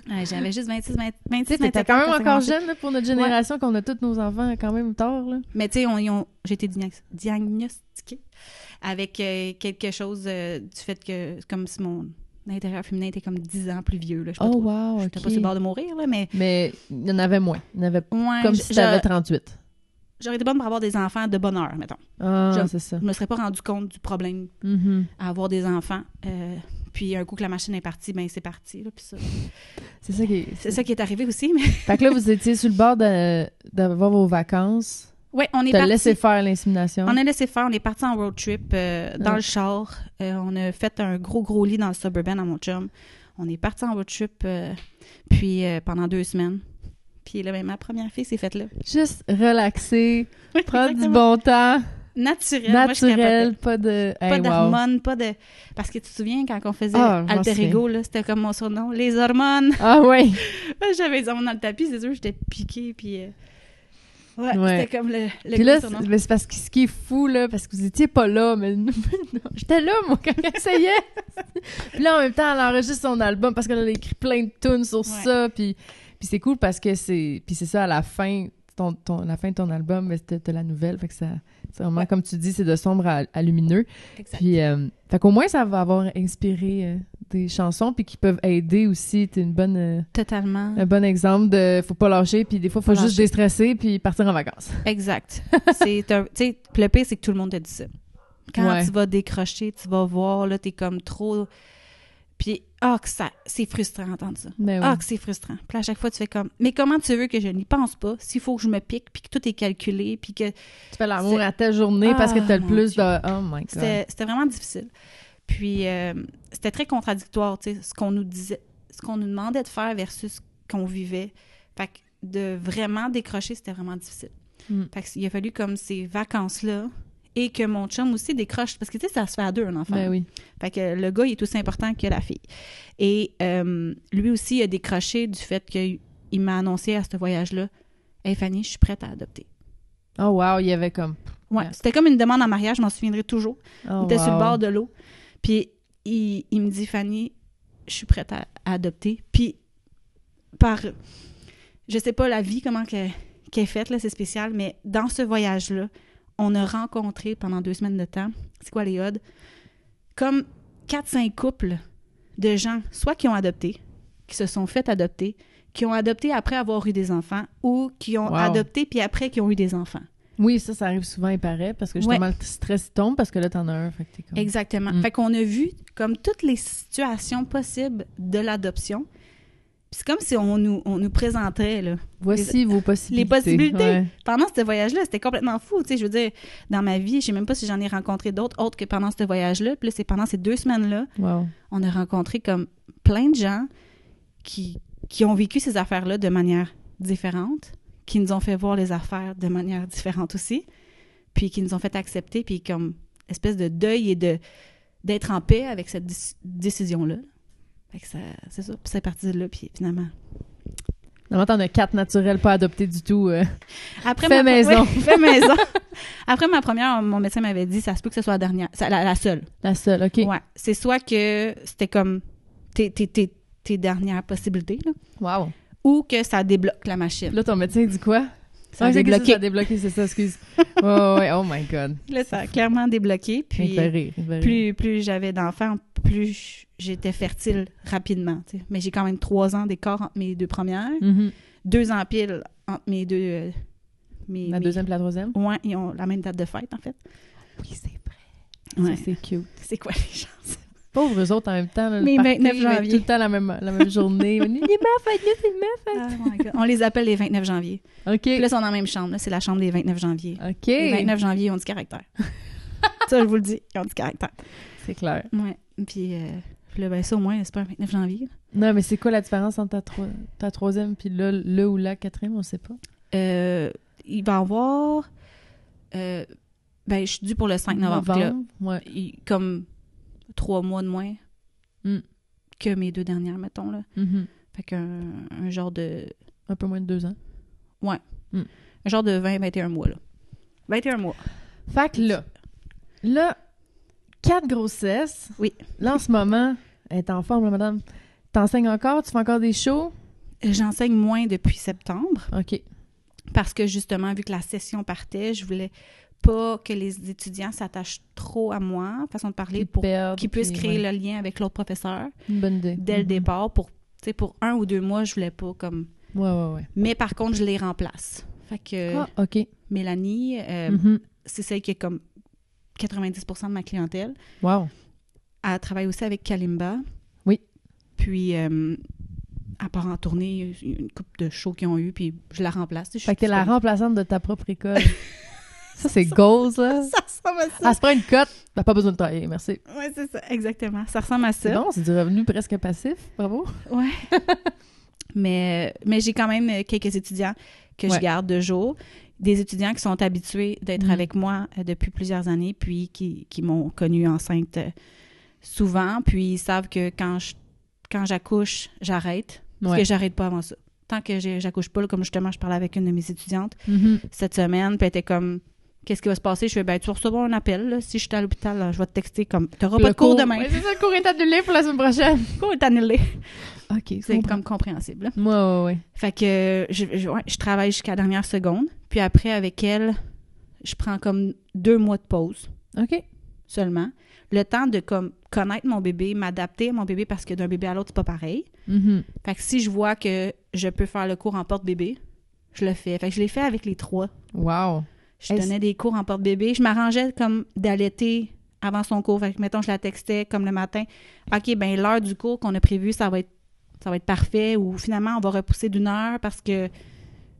Ouais, j'avais juste 26, 27 t'étais quand même encore jeune là, pour notre génération, qu'on a tous nos enfants quand même tard. Là. Mais tu sais, j'ai été diagnostiquée avec quelque chose du fait que, comme si mon intérieur féminin était comme 10 ans plus vieux. Là, wow, j'étais pas sur le bord de mourir, là, mais... Mais il y en avait moins. Il y en avait comme si t'avais 38. j'aurais été bonne pour avoir des enfants de bonne heure, mettons. Ah, c'est ça. Je me serais pas rendu compte du problème à avoir des enfants. Puis un coup que la machine est partie, ben c'est parti. Là, puis ça, c'est ça qui est arrivé aussi. Mais... Fait que là, vous étiez sur le bord d'avoir vos vacances. Oui, on est parti. T'as laissé faire l'insémination. On a laissé faire. On est parti en road trip dans le char. On a fait un gros lit dans le Suburban à mon chum. On est parti en road trip puis pendant 2 semaines. Puis là, ben, ma première fille s'est faite là. Juste relaxer, prendre du bon temps. Naturel, pas de... Pas d'hormones, pas de... Parce que tu te souviens, quand on faisait Alter Ego, là, c'était comme mon surnom, les hormones. Ah oui! J'avais les hormones dans le tapis, c'est sûr, j'étais piquée, puis... c'était comme le puis là, surnom. C'est parce que ce qui est fou, là, parce que vous étiez pas là, mais j'étais là, moi, quand elle essayait. Puis là, en même temps, elle enregistre son album, parce qu'elle a écrit plein de tunes sur ça, puis c'est cool parce que c'est ça, à la fin... la fin de ton album, mais c'était la nouvelle, fait que ça, c'est vraiment, comme tu dis, c'est de sombre à lumineux. Exact. Puis, fait qu'au moins, ça va avoir inspiré des chansons, puis qui peuvent aider aussi. T'es une bonne... Totalement. Un bon exemple de faut pas lâcher, puis des fois, faut juste déstresser, puis partir en vacances. Exact. Tu sais, le pire, c'est que tout le monde te dit ça. Quand tu vas décrocher, tu vas voir, là, t'es comme trop... Puis, c'est frustrant d'entendre ça. Que c'est frustrant. Puis à chaque fois, tu fais comme, mais comment tu veux que je n'y pense pas s'il faut que je me pique, puis que tout est calculé, puis que... Tu fais l'amour à ta journée parce que t'as le plus de... Oh my God. C'était vraiment difficile. Puis, c'était très contradictoire, tu sais, ce qu'on nous disait, ce qu'on nous demandait de faire versus ce qu'on vivait. Fait que de vraiment décrocher, c'était vraiment difficile. Fait qu'il a fallu comme ces vacances-là, et que mon chum aussi décroche, parce que tu sais, ça se fait à 2, un enfant. Ben oui. Fait que le gars, il est aussi important que la fille. Et lui aussi, il a décroché du fait qu'il m'a annoncé à ce voyage-là, « Hey Fanny, je suis prête à adopter. » Oh wow, il y avait comme... Ouais, c'était comme une demande en mariage, je m'en souviendrai toujours. On était sur le bord de l'eau. Puis il me dit, « Fanny, je suis prête à adopter. » Puis je sais pas la vie, comment qu'elle est faite, là, c'est spécial, mais dans ce voyage-là, on a rencontré pendant 2 semaines de temps, c'est quoi les odds? Comme 4-5 couples de gens, soit qui ont adopté, qui se sont fait adopter, qui ont adopté après avoir eu des enfants, ou qui ont adopté puis après qui ont eu des enfants. Oui, ça arrive souvent, il paraît, parce que justement, le stress tombe, parce que là, t'en as un, fait que t'es comme... Exactement. Fait qu'on a vu comme toutes les situations possibles de l'adoption. Puis c'est comme si on nous présentait, là. Voici vos possibilités. Les possibilités. Ouais. Pendant ce voyage-là, c'était complètement fou. Tu sais, je veux dire, dans ma vie, je sais même pas si j'en ai rencontré d'autres, autres que pendant ce voyage-là. Puis là, c'est pendant ces 2 semaines-là, on a rencontré comme plein de gens qui ont vécu ces affaires-là de manière différente, qui nous ont fait voir les affaires de manière différente aussi, puis qui nous ont fait accepter, puis comme espèce de deuil et d'être en paix avec cette décision-là. Fait que c'est ça. Puis c'est parti de là, puis finalement... Normalement, t'en as 4 naturels pas adoptés du tout. Fait maison. Fait maison. Après ma première, mon médecin m'avait dit, ça se peut que ce soit la dernière. La seule. La seule, OK. Ouais. C'est soit que c'était comme tes dernières possibilités, là. Wow. Ou que ça débloque la machine. Là, ton médecin dit quoi? Ça a débloqué. Ça a débloqué, c'est ça, excuse. Ouais, oh my God. Là, ça a clairement débloqué. Puis il fait rire. Plus j'avais d'enfants, plus j'étais fertile rapidement. T'sais. Mais j'ai quand même 3 ans d'écart entre mes 2 premières. 2 ans pile entre mes 2... la deuxième et la troisième? Ouais, ils ont la même date de fête, en fait. Oui, c'est vrai. Ouais. Ça, c'est cute. C'est quoi les chances? Pauvres eux autres en même temps. Là, mais 29 janvier. Tout le temps la même journée. C'est ma fête. Oh my God. On les appelle les 29 janvier. OK. Puis là, ils sont dans la même chambre. Là, c'est la chambre des 29 janvier. OK. Les 29 janvier, ils ont du caractère. Ça, je vous le dis, ils ont du caractère. C'est clair. Ouais. Puis là, ben ça, au moins, c'est pas un 29 janvier. Non, mais c'est quoi la différence entre ta troisième puis le ou la quatrième? On sait pas. Il va y avoir... ben, je suis due pour le 5 novembre. Là, ouais. Comme 3 mois de moins que mes 2 dernières, mettons. Là. Fait qu'un genre de... Un peu moins de 2 ans. Ouais. Un genre de 20-21 mois, là. 21 mois. Fait que là, 4 grossesses. Oui. Là, en ce moment, elle est en forme, là, madame. T'enseignes encore? Tu fais encore des shows? J'enseigne moins depuis septembre. OK. Parce que, justement, vu que la session partait, je voulais pas que les étudiants s'attachent trop à moi, façon de parler, pour qu'ils puissent créer le lien avec l'autre professeur. Une bonne idée. Dès le départ, pour 1 ou 2 mois, je voulais pas comme... Ouais. Mais par contre, je les remplace. Fait que OK. Mélanie, c'est celle qui est comme 90% de ma clientèle. Wow. Elle travaille aussi avec Kalimba. Oui. Puis, à part en tournée, une couple de shows qu'ils ont eu, puis je la remplace. Fait que t'es la remplaçante de ta propre école. Ça, c'est goals, là. Ça ressemble à ça. Elle se prend une cote, t'as pas besoin de travailler, merci. Oui, c'est ça, exactement. Ça ressemble à ça. C'est bon, c'est du revenu presque passif, bravo. Ouais. mais j'ai quand même quelques étudiants que je garde de jour. Des étudiants qui sont habitués d'être avec moi depuis plusieurs années, puis qui m'ont connue enceinte souvent, puis ils savent que quand j'accouche, j'arrête. Parce que j'arrête pas avant ça. Tant que j'accouche pas, là, comme justement, je parlais avec une de mes étudiantes cette semaine, puis elle était comme... Qu'est-ce qui va se passer? Je fais, ben, tu vas recevoir un appel. Là. Si je suis à l'hôpital, là, je vais te texter comme, t'auras pas de cours demain. Ouais, c'est ça, le cours est annulé pour la semaine prochaine. Le cours est annulé. OK, c'est comme compréhensible. Ouais. Fait que je travaille jusqu'à la dernière seconde. Puis après, avec elle, je prends comme 2 mois de pause. OK. Seulement. Le temps de comme connaître mon bébé, m'adapter à mon bébé parce que d'un bébé à l'autre, c'est pas pareil. Fait que si je vois que je peux faire le cours en porte-bébé, je le fais. Fait que je l'ai fait avec les 3. Wow. Je donnais des cours en porte-bébé. Je m'arrangeais comme d'allaiter avant son cours. Fait que, mettons, je la textais comme le matin. OK, ben l'heure du cours qu'on a prévu, ça va être parfait. Ou finalement, on va repousser d'1 heure parce que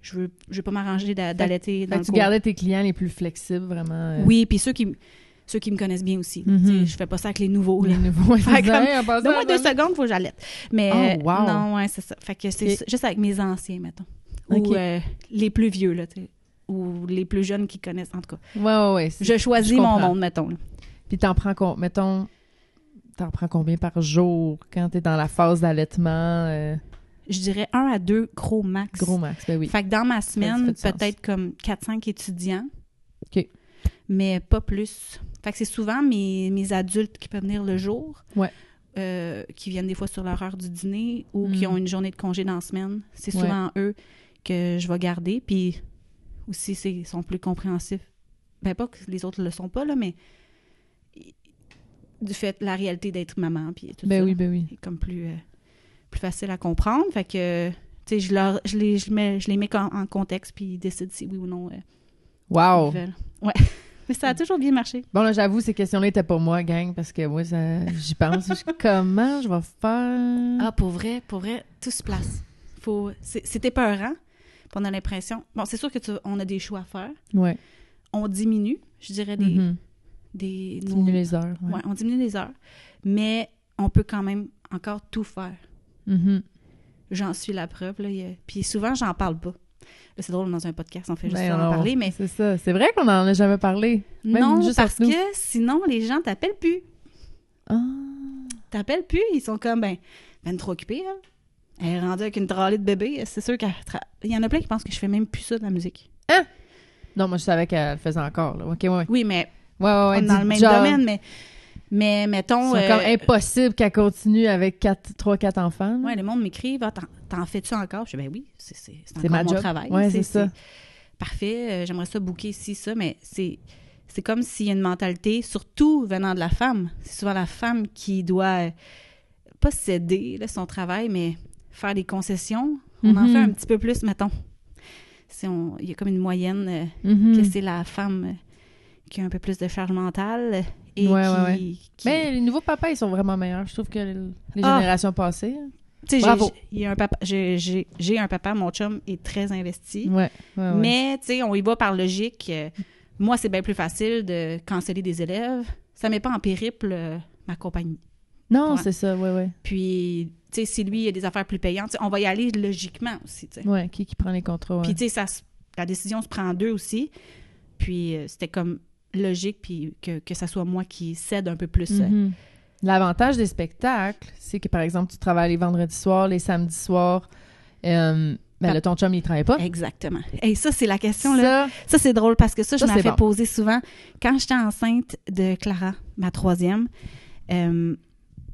je veux pas m'arranger d'allaiter dans le cours. Tu gardais tes clients les plus flexibles, vraiment. Oui, puis ceux qui me connaissent bien aussi. Je fais pas ça avec les nouveaux. Les nouveaux, donne-moi 2 secondes, il faut que j'allaite. Mais wow. non, ouais, c'est ça. Fait que c'est juste avec mes anciens, mettons. Ou les plus vieux, là, tu sais. Ou les plus jeunes qui connaissent, en tout cas. Ouais. Je choisis mon monde, mettons. Là. Puis t'en prends combien par jour quand t'es dans la phase d'allaitement? Je dirais 1 à 2 gros max. Gros max, ben oui. Fait que dans ma semaine, peut-être comme 4-5 étudiants. OK. Mais pas plus. Fait que c'est souvent mes adultes qui peuvent venir le jour. Ouais. Qui viennent des fois sur leur heure du dîner ou qui ont une journée de congé dans la semaine. C'est souvent eux que je vais garder. Puis aussi, ils sont plus compréhensifs. Ben, pas que les autres le sont pas, là, mais du fait, la réalité d'être maman, puis tout ça. Ben oui. C'est comme plus facile à comprendre. Fait que, tu sais, je les mets en contexte, puis ils décident si oui ou non wow! ils veulent. Ouais. Mais ça a toujours bien marché. Bon, là, j'avoue, ces questions-là étaient pour moi, gang, parce que moi, j'y pense. Comment je vais faire? Ah, pour vrai, tout se place. C'est épeurant. On a l'impression... Bon, c'est sûr qu'on a des choix à faire. Ouais. On diminue, je dirais, diminue les heures. Ouais, on diminue les heures. Mais on peut quand même encore tout faire. J'en suis la preuve. Là, puis souvent, j'en parle pas. Là, c'est drôle, dans un podcast, on fait juste en parler, mais... C'est ça. C'est vrai qu'on n'en a jamais parlé. Même non, juste parce que sinon, les gens t'appellent plus. Ah. T'appellent plus. Ils sont comme, ben trop occupés, elle. Elle est rendue avec une trolley de bébé. C'est sûr qu'il y en a plein qui pensent que je fais même plus ça de la musique. Hein? Non, moi, je savais qu'elle le faisait encore. Là. OK, ouais. Oui, mais on est dans le même domaine, mais mettons... C'est comme impossible qu'elle continue avec 3-4 enfants. Oui, le monde m'écrit, t'en fais-tu encore? Je dis, ben oui, c'est encore ma mon job. travail. Oui, c'est ça. Parfait, j'aimerais ça booker ici, ça, mais c'est comme s'il y a une mentalité, surtout venant de la femme. C'est souvent la femme qui doit pas céder là, son travail, mais faire des concessions. On en fait un petit peu plus, mettons. Il y a comme une moyenne que c'est la femme qui a un peu plus de charge mentale et qui... Mais les nouveaux papas, ils sont vraiment meilleurs. Je trouve que les générations passées... Bravo. J'ai un papa, mon chum est très investi. Mais, tu sais, on y va par logique. Moi, c'est bien plus facile de canceller des élèves. Ça ne met pas en périple ma compagnie. Non, c'est ça, oui. Puis, tu sais, si lui, il y a des affaires plus payantes, on va y aller logiquement aussi, tu sais. Oui, qui prend les contrats. Puis, tu sais, la décision se prend en 2 aussi. Puis, c'était comme logique, puis que ça soit moi qui cède un peu plus. L'avantage des spectacles, c'est que, par exemple, tu travailles les vendredis soirs, les samedis soirs, là, ton chum, il travaille pas. Exactement. Et ça, c'est la question, là. Ça, c'est drôle, parce que je me la fais poser souvent. Quand j'étais enceinte de Clara, ma 3e,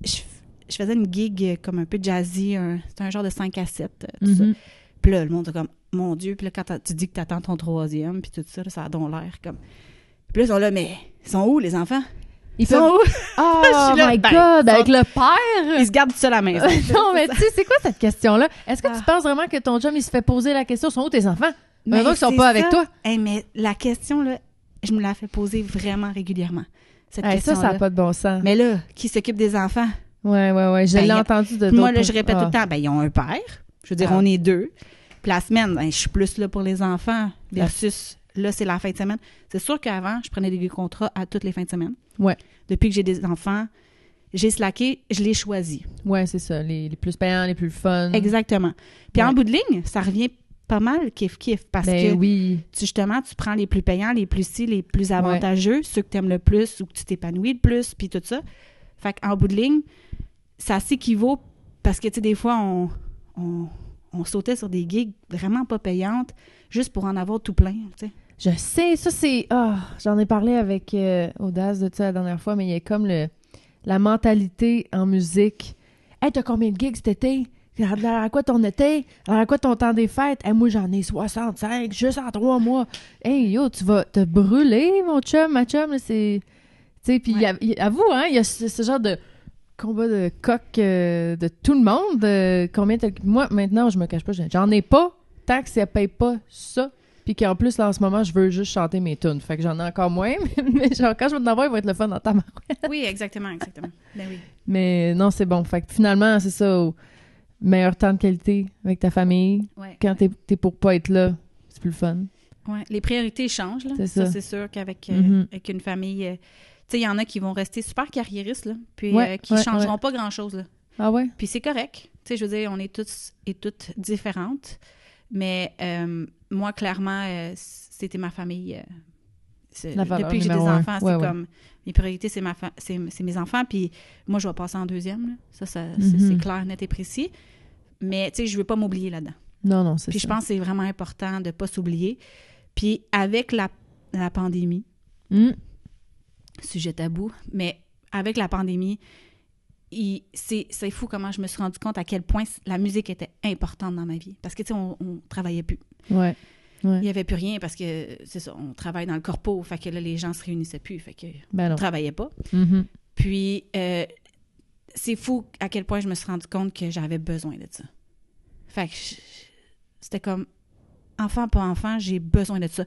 je faisais une gig comme un peu jazzy, c'était un genre de 5 à 7, tout ça. Puis là, le monde est comme, mon Dieu, puis là, quand tu dis que t'attends ton 3e, puis tout ça, là, ça a donc l'air comme... Puis là, ils sont là, mais ils sont où, les enfants? Ils sont où? Oh my God! Avec le père? Ils se gardent tout seul à la maison. Non, mais tu sais, c'est quoi cette question-là? Est-ce que tu penses vraiment que ton chum, il se fait poser la question, sont où tes enfants? Mais ils sont pas avec toi. Hey, mais la question, là, je me la fais poser vraiment régulièrement. Cette question-là. Ça n'a pas de bon sens. Mais là, qui s'occupe des enfants? Ouais. Je l'ai entendu de moi, là, je répète tout le temps, ils ont un père. Je veux dire, on est deux. Puis la semaine, je suis plus là pour les enfants versus là, c'est la fin de semaine. C'est sûr qu'avant, je prenais des contrats à toutes les fins de semaine. Ouais. Depuis que j'ai des enfants, j'ai slacké, je les choisis. Ouais, c'est ça. Les plus payants, les plus fun. Exactement. Puis en bout de ligne, ça revient pas mal kiff-kiff parce que justement, tu prends les plus payants, les plus avantageux, ceux que tu aimes le plus ou que tu t'épanouis le plus, puis tout ça. Fait qu'en bout de ligne, ça s'équivaut parce que, tu sais, des fois, on sautait sur des gigs vraiment pas payantes juste pour en avoir tout plein, tu sais. Je sais, ça c'est... j'en ai parlé avec Audace de ça la dernière fois, mais il y a comme la mentalité en musique. « Hey, t'as combien de gigs cet été? À quoi ton été? À quoi ton temps des fêtes? Hey, moi, j'en ai 65, juste en 3 mois. Hey, yo, tu vas te brûler, mon chum, ma chum. » C'est... Tu sais, puis avoue, hein, il y a ce genre de combat de coq de tout le monde. Moi, maintenant, je me cache pas, j'en ai pas tant que ça paye pas ça. Puis qu'en plus, là, en ce moment, je veux juste chanter mes tunes. Fait que j'en ai encore moins, mais genre, quand je vais en avoir, il va être le fun dans ta marouette. Oui, exactement. Ben oui. Mais non, c'est bon. Fait que finalement, c'est ça, meilleur temps de qualité avec ta famille. Ouais. Quand t'es pour pas être là, c'est plus le fun. Oui, les priorités changent, là. C'est ça. C'est sûr qu'avec avec une famille... tu sais, il y en a qui vont rester super carriéristes, là, puis qui changeront pas grand-chose, là. Ah ouais? Puis c'est correct. Tu sais, je veux dire, on est tous et toutes différentes. Mais moi, clairement, c'était ma famille. Depuis que j'ai des enfants, c'est comme... Mes priorités, c'est mes enfants, puis moi, je vais passer en deuxième. Là. Ça c'est clair, net et précis. Mais, tu sais, je veux pas m'oublier là-dedans. Non, c'est ça. Puis je pense que c'est vraiment important de pas s'oublier. Puis avec la pandémie, sujet tabou, mais avec la pandémie, c'est fou comment je me suis rendu compte à quel point la musique était importante dans ma vie. Parce que, tu sais, on travaillait plus. Ouais. Il n'y avait plus rien parce que, c'est ça, on travaille dans le corpo, fait que là, les gens se réunissaient plus, fait que on travaillait pas. Puis, c'est fou à quel point je me suis rendu compte que j'avais besoin de ça. Fait que c'était comme, enfant, pas enfant, j'ai besoin de ça.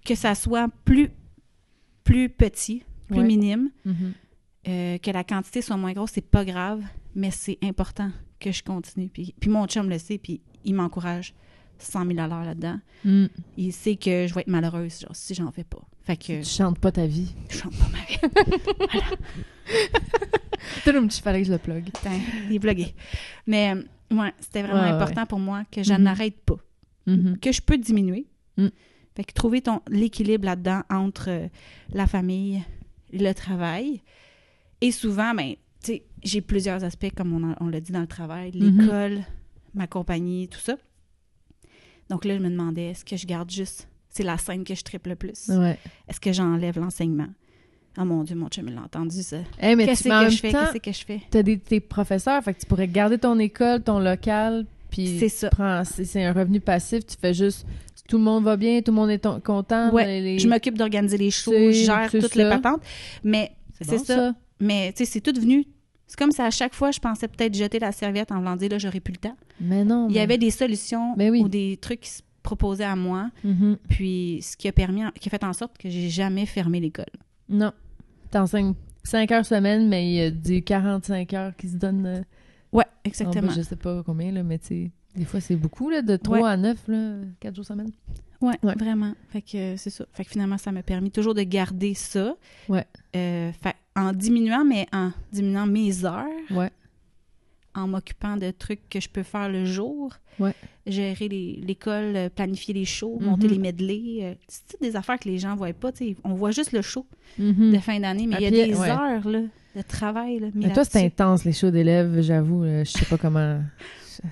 Que ça soit plus petit, plus minime, que la quantité soit moins grosse, c'est pas grave, mais c'est important que je continue. Puis mon chum le sait, puis il m'encourage 100 000 $ là-dedans. Il sait que je vais être malheureuse genre, si j'en fais pas. Fait que... Tu chantes pas ta vie. Je chante pas ma vie. Voilà. Il fallait que je le plug. Il est plugué. Mais ouais, c'était vraiment important pour moi que je n'arrête pas. Que je peux diminuer. Fait que trouver l'équilibre là-dedans entre la famille, le travail. Et souvent, ben, tu sais, j'ai plusieurs aspects, comme on l'a dit dans le travail, l'école, ma compagnie, tout ça. Donc là, je me demandais, est-ce que je garde juste... C'est la scène que je tripe le plus. Ouais. Est-ce que j'enlève l'enseignement? Oh mon Dieu, mon chum, il l'a entendu, ça. Hey, mais Qu'est-ce que je fais? T'as tes professeurs, fait que tu pourrais garder ton école, ton local, puis c'est ça. C'est un revenu passif, tu fais juste... Tout le monde va bien, tout le monde est content. Ouais, je m'occupe d'organiser les shows, je gère toutes les patentes. Mais c'est bon, ça. Mais tu sais, c'est tout venu... C'est comme si à chaque fois, je pensais peut-être jeter la serviette en voulant dire, là, j'aurais plus le temps. Mais non. Il y avait des solutions ou des trucs qui se proposaient à moi. Puis, ce qui a fait en sorte que j'ai jamais fermé l'école. Non. T'enseignes 5 heures semaine, mais il y a du 45 heures qui se donnent. Ouais, exactement. Je sais pas combien, là, mais tu sais, des fois, c'est beaucoup, là, de 3 à 9, là, 4 jours semaine. Ouais, vraiment. Fait que c'est ça. Fait que finalement, ça m'a permis toujours de garder ça. Ouais. Fait en diminuant mes heures. Ouais. En m'occupant de trucs que je peux faire le jour. Ouais. Gérer l'école, planifier les shows, monter les medleys. C'est des affaires que les gens ne voient pas. T'sais. On voit juste le show de fin d'année, mais il y a des heures là, de travail. Là, mais toi, c'est intense, les shows d'élèves, j'avoue. Je sais pas comment...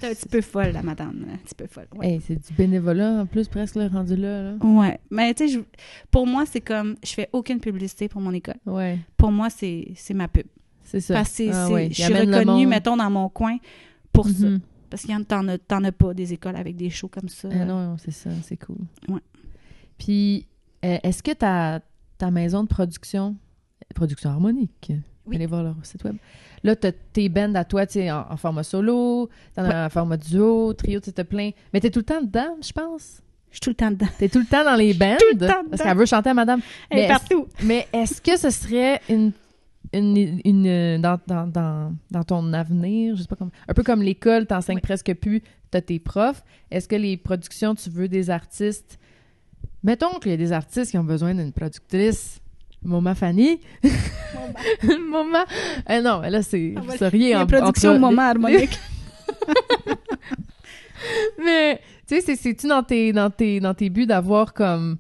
T'es un petit peu folle, la madame. Un petit peu folle. Ouais. Hey, c'est du bénévolat en plus, presque, là, rendu là. Ouais. Mais tu sais, pour moi, c'est comme... Je fais aucune publicité pour mon école. Ouais. Pour moi, c'est ma pub. C'est ça. Parce que je suis reconnue, mettons, dans mon coin pour ça. Parce qu'il y en t'en as pas des écoles avec des shows comme ça. Non, c'est ça. C'est cool. Ouais. Puis, est-ce que ta maison de production harmonique... Oui. Allez voir leur site web. Là, t'as tes bands à toi, tu sais, en format solo, t'en as en format duo, trio, tu sais, t'as plein. Mais t'es tout le temps dedans, je pense? Je suis tout le temps dedans. T'es tout le temps dans les bands? Tout le temps dedans. Parce qu'elle veut chanter à madame. Elle est partout. Mais est-ce que ce serait dans ton avenir, je sais pas comment, un peu comme l'école, t'enseignes presque plus, t'as tes profs. Est-ce que les productions, tu veux des artistes? Mettons qu'il y a des artistes qui ont besoin d'une productrice. Maman Fanny. Maman. Non, mais là, c'est rien. En production Maman harmonique. Mais, tu sais, c'est-tu dans tes buts d'avoir comme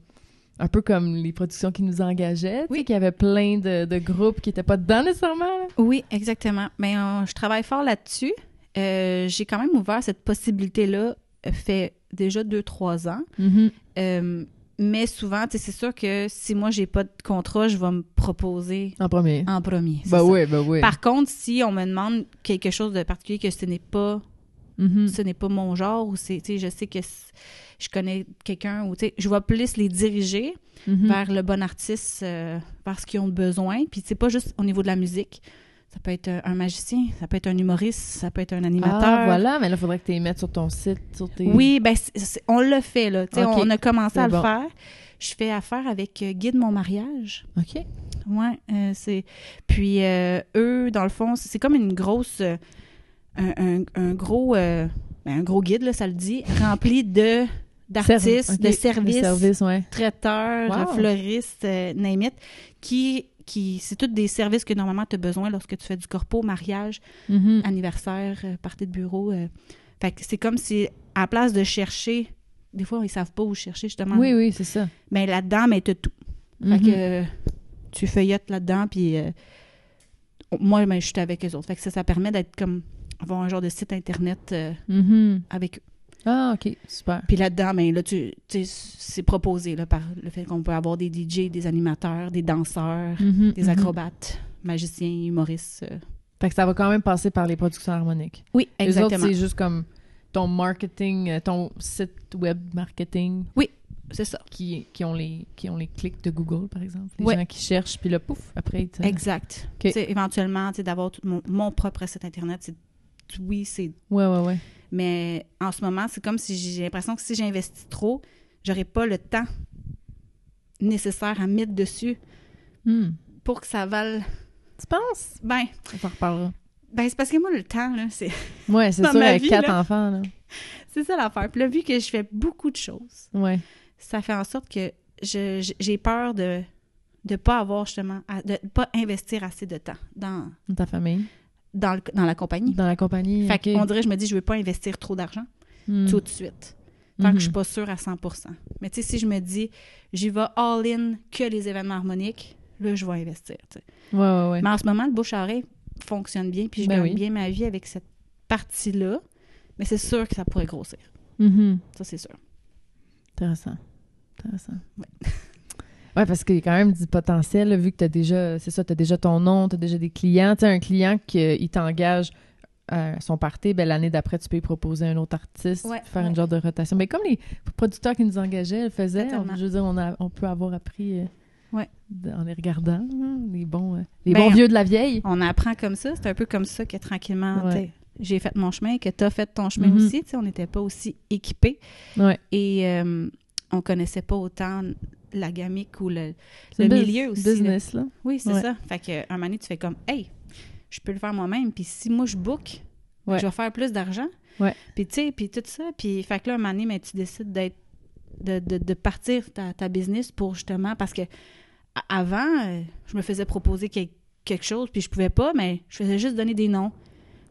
un peu comme les productions qui nous engageaient, tu sais, qu'il y avait plein de groupes qui n'étaient pas dedans nécessairement? Là? Oui, exactement. Mais je travaille fort là-dessus. J'ai quand même ouvert cette possibilité-là, fait déjà 2-3 ans. Mm-hmm. Mais souvent, tu sais, c'est sûr que si moi, j'ai pas de contrat, je vais me proposer en premier. Ben oui. Par contre, si on me demande quelque chose de particulier que ce n'est pas mon genre, ou c'est, tu sais, je sais que je connais quelqu'un, ou tu sais, je vais plus les diriger vers le bon artiste, vers ce qu'ils ont besoin. Puis c'est pas juste au niveau de la musique. Ça peut être un magicien, ça peut être un humoriste, ça peut être un animateur. Ah, voilà, mais là, il faudrait que tu les mettes sur ton site, sur tes... Oui, ben on l'a fait, là. Okay. On a commencé à le faire. Je fais affaire avec Guide Mon Mariage. OK. Ouais, c'est... Puis eux, dans le fond, c'est comme une grosse... un gros guide, là, ça le dit, rempli d'artistes, de services, traiteurs, fleuristes, name it, qui c'est tous des services que normalement tu as besoin lorsque tu fais du corpo, mariage, anniversaire, party de bureau. Fait que c'est comme si, à la place de chercher, des fois, ils savent pas où chercher, justement. Oui, c'est ça. Mais là-dedans, mais tu as tout. Fait que tu feuillettes là-dedans, puis moi, je suis avec eux autres. Fait que ça permet d'être comme, avoir un genre de site Internet avec eux. Ah, OK, super. Puis là-dedans, ben là, tu sais, c'est proposé là, par le fait qu'on peut avoir des DJ, des animateurs, des danseurs, des acrobates, magiciens, humoristes. Fait que ça va quand même passer par les productions harmoniques. Oui, exactement. Les autres, c'est juste comme ton marketing, ton site web marketing. Oui, c'est ça. Qui ont les clics de Google, par exemple. Les gens qui cherchent, puis là, pouf, après... Exact. Okay. Éventuellement, d'avoir mon propre site Internet, c'est... Ouais. Mais en ce moment, c'est comme si j'ai l'impression que si j'investis trop, j'aurais pas le temps nécessaire à mettre dessus pour que ça vale... Tu penses? Ben... On s'en reparlera. Ben, c'est parce que moi, le temps, là, c'est... Ouais, c'est sûr, avec 4 enfants, là. C'est ça l'affaire. Puis là, vu que je fais beaucoup de choses, ça fait en sorte que j'ai peur de pas avoir, justement... de pas investir assez de temps dans ta famille. Dans la compagnie. Dans la compagnie, fait qu'on dirait, je me dis, je veux pas investir trop d'argent tout de suite, tant que je suis pas sûre à 100%. Mais tu sais, si je me dis, j'y vais all-in que les événements harmoniques, là, je vais investir, tu sais. Ouais. Mais en ce moment, le bouche-à-oreille fonctionne bien, puis je gagne bien ma vie avec cette partie-là, mais c'est sûr que ça pourrait grossir. Ça, c'est sûr. Intéressant. Ouais. Oui, parce qu'il y a quand même du potentiel, là, vu que tu as déjà ton nom, tu as déjà des clients. Tu sais, un client qui t'engage à son party, ben, l'année d'après, tu peux lui proposer un autre artiste, faire une genre de rotation. Mais comme les producteurs qui nous engageaient le faisaient, je veux dire, on peut avoir appris en les regardant, les bons vieux de la vieille. On apprend comme ça. C'est un peu comme ça que tranquillement, j'ai fait mon chemin, que tu as fait ton chemin aussi. On n'était pas aussi équipés. Ouais. Et on connaissait pas autant la gamique ou le milieu aussi. Business, là. Oui, c'est ça. Fait qu'un moment donné, tu fais comme, hey, je peux le faire moi-même. Puis si moi, je book, je vais faire plus d'argent. Ouais. Puis tu sais, puis tout ça. Puis fait que là, un moment donné, mais tu décides de partir ta business pour justement, parce que avant, je me faisais proposer quelque chose, puis je pouvais pas, mais je faisais juste donner des noms.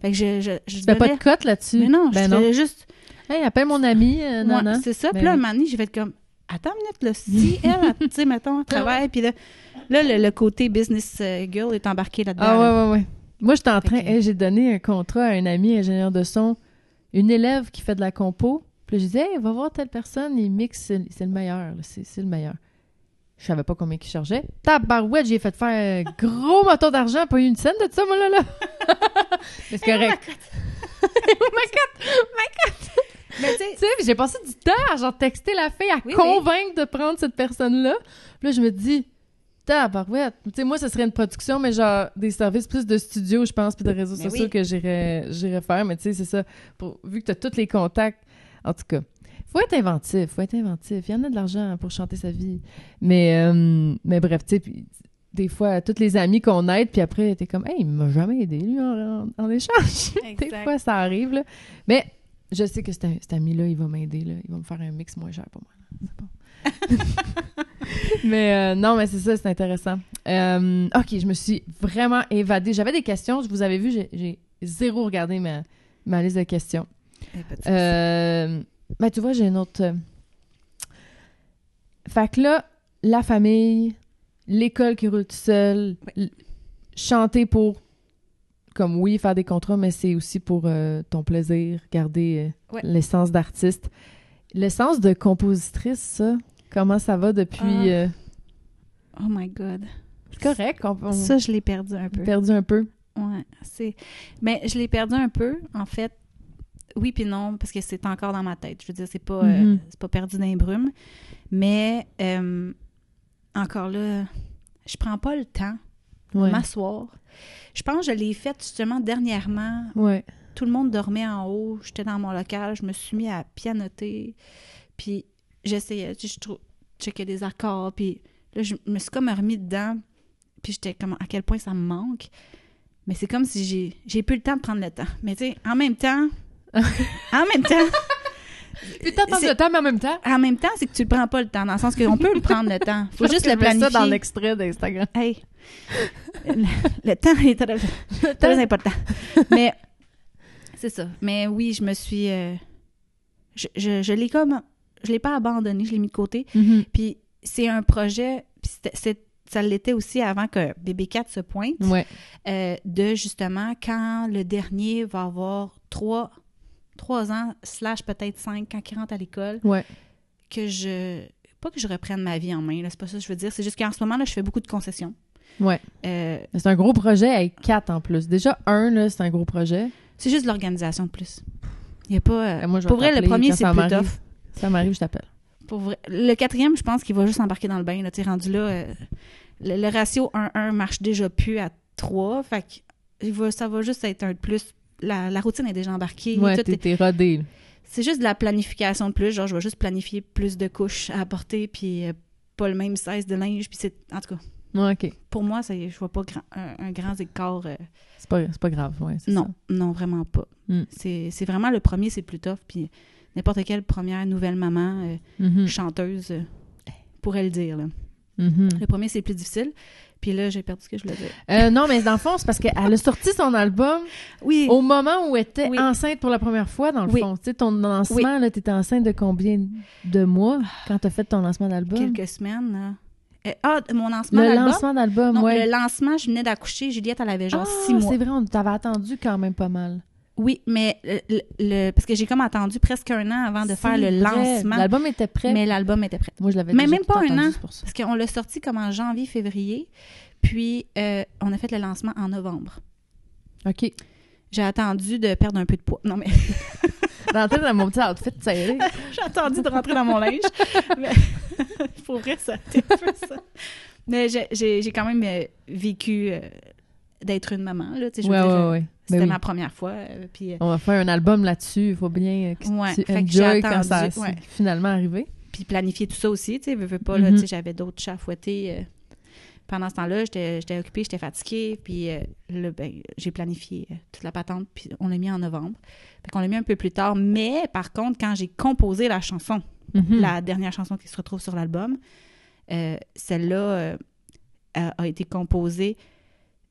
Fait que je tu fais pas de cote là-dessus? Mais non, je faisais juste... Hey, appelle mon ami, non. C'est ça. Puis là, un moment donné, j'ai fait comme... Attends une minute, là, si elle, tu sais, mettons, travaille, puis là, le côté business girl est embarqué là-dedans. Ah, ouais. Moi, j'étais en train, j'ai donné un contrat à un ami ingénieur de son, une élève qui fait de la compo, puis là, je disais, hey, va voir telle personne, il mixe, c'est le meilleur, là, c'est le meilleur. Je savais pas combien il chargeait. Tabarouette, j'ai fait faire un gros moton d'argent, pas eu une scène de ça, moi, là. Mais c'est correct. Ma cote! Mais tu sais, j'ai passé du temps à genre texter la fille, à convaincre de prendre cette personne-là. Puis là, je me dis, tabarouette. Tu sais, moi, ce serait une production, mais genre des services plus de studio, je pense, puis de réseaux sociaux que j'irais faire. Mais tu sais, c'est ça. Vu que tu as tous les contacts. En tout cas. Faut être inventif. Il y en a de l'argent pour chanter sa vie. Mais bref, tu sais, des fois, tous les amis qu'on aide, puis après, t'es comme, hey, il m'a jamais aidé, lui, en échange. Des fois, ça arrive, là. Mais je sais que cet ami-là, il va m'aider, là. Il va me faire un mix moins cher pour moi. Là. C'est bon. Mais non, mais c'est ça, c'est intéressant. OK, je me suis vraiment évadée. J'avais des questions, je vous avais vu, j'ai zéro regardé ma liste de questions. Ben, tu vois, j'ai une autre... Fait que là, la famille, l'école qui roule tout seul, chanter pour, comme oui, faire des contrats, mais c'est aussi pour ton plaisir, garder l'essence d'artiste. L'essence de compositrice, ça, comment ça va depuis... Oh my God. C'est correct. Ça, je l'ai perdu un peu. Perdu un peu? Ouais, mais je l'ai perdu un peu, en fait. Oui puis non, parce que c'est encore dans ma tête. Je veux dire, c'est pas perdu dans les brumes. Mais encore là, je prends pas le temps de m'asseoir. Je pense que je l'ai fait justement dernièrement. Ouais. Tout le monde dormait en haut. J'étais dans mon local. Je me suis mis à pianoter. Puis j'essayais, je checkais des accords. Puis là, je me suis comme remis dedans. Puis j'étais comme à quel point ça me manque. Mais c'est comme si j'ai plus le temps de prendre le temps. Mais tu sais, en même temps... Puis t'as prendre le temps, mais en même temps... En même temps, c'est que tu le prends pas le temps, dans le sens qu'on peut le prendre le temps. Faut juste le planifier. Ça dans l'extrait d'Instagram. Hey, le temps est très important. Mais c'est ça. Mais oui, je me suis... je l'ai comme... Je l'ai pas abandonné, je l'ai mis de côté. Mm-hmm. Puis c'est un projet... ça l'était aussi avant que BB4 se pointe. Ouais. De justement, quand le dernier va avoir 3 ans, / peut-être 5, quand il rentre à l'école, pas que je reprenne ma vie en main, là, c'est pas ça que je veux dire, c'est juste qu'en ce moment, là, je fais beaucoup de concessions. Ouais. C'est un gros projet avec 4 en plus. Déjà, 1, là, c'est un gros projet. C'est juste l'organisation de plus. Il n'y a pas... Moi, je pour vrai, le premier, c'est plus tough. Ça m'arrive, je t'appelle. Pour vrai. Le 4e, je pense qu'il va juste embarquer dans le bain. Là, tu sais, rendu là, le ratio 1-1 marche déjà plus à 3. Fait que ça va juste être un de plus. La routine est déjà embarquée. Ouais, t'es rodé. C'est juste de la planification de plus. Genre, je vais juste planifier plus de couches à apporter, puis pas le même size de linge. Puis en tout cas, Ouais, OK. pour moi, je vois pas un grand écart. C'est pas grave, ouais. Non, non, vraiment pas. Mm. C'est vraiment le premier, c'est plus tough. Puis n'importe quelle première nouvelle maman chanteuse pourrait le dire. Là. Mm-hmm. Le premier, c'est le plus difficile. Puis là, j'ai perdu ce que je voulais dire. Non, mais dans le fond, c'est parce qu'elle a sorti son album au moment où elle était enceinte pour la première fois, dans le fond. Tu sais, ton lancement, là, t'étais enceinte de combien de mois quand t'as fait ton lancement d'album? Quelques semaines. Mon lancement d'album? Le lancement d'album, non, le lancement, je venais d'accoucher. Juliette, elle avait genre 6 mois. C'est vrai, on t'avait attendu quand même pas mal. Oui, mais parce que j'ai comme attendu presque 1 an avant de faire le lancement. L'album était prêt. Mais l'album était prêt. Moi, je l'avais mais déjà même pas 1 an, pour ça. parce qu'on l'a sorti comme en janvier-février, puis on a fait le lancement en novembre. OK. J'ai attendu de perdre un peu de poids. Non, mais... Rentrer dans mon petit outfit serré. J'ai attendu de rentrer dans mon linge. Mais pour vrai, ça a été un peu ça. Mais j'ai quand même vécu d'être une maman, là. Tu sais, je veux dire, ouais. C'était ma première fois. Puis, on va faire un album là-dessus. Il faut bien que tu enjoy quand ça finalement arrivé. Puis planifier tout ça aussi, tu sais, veux pas, là, tu sais, j'avais d'autres chats à fouetter. Pendant ce temps-là, j'étais occupée, j'étais fatiguée, puis là, j'ai planifié toute la patente, puis on l'a mis en novembre. Fait qu'on l'a mis un peu plus tard. Mais, par contre, quand j'ai composé la chanson, la dernière chanson qui se retrouve sur l'album, celle-là a été composée,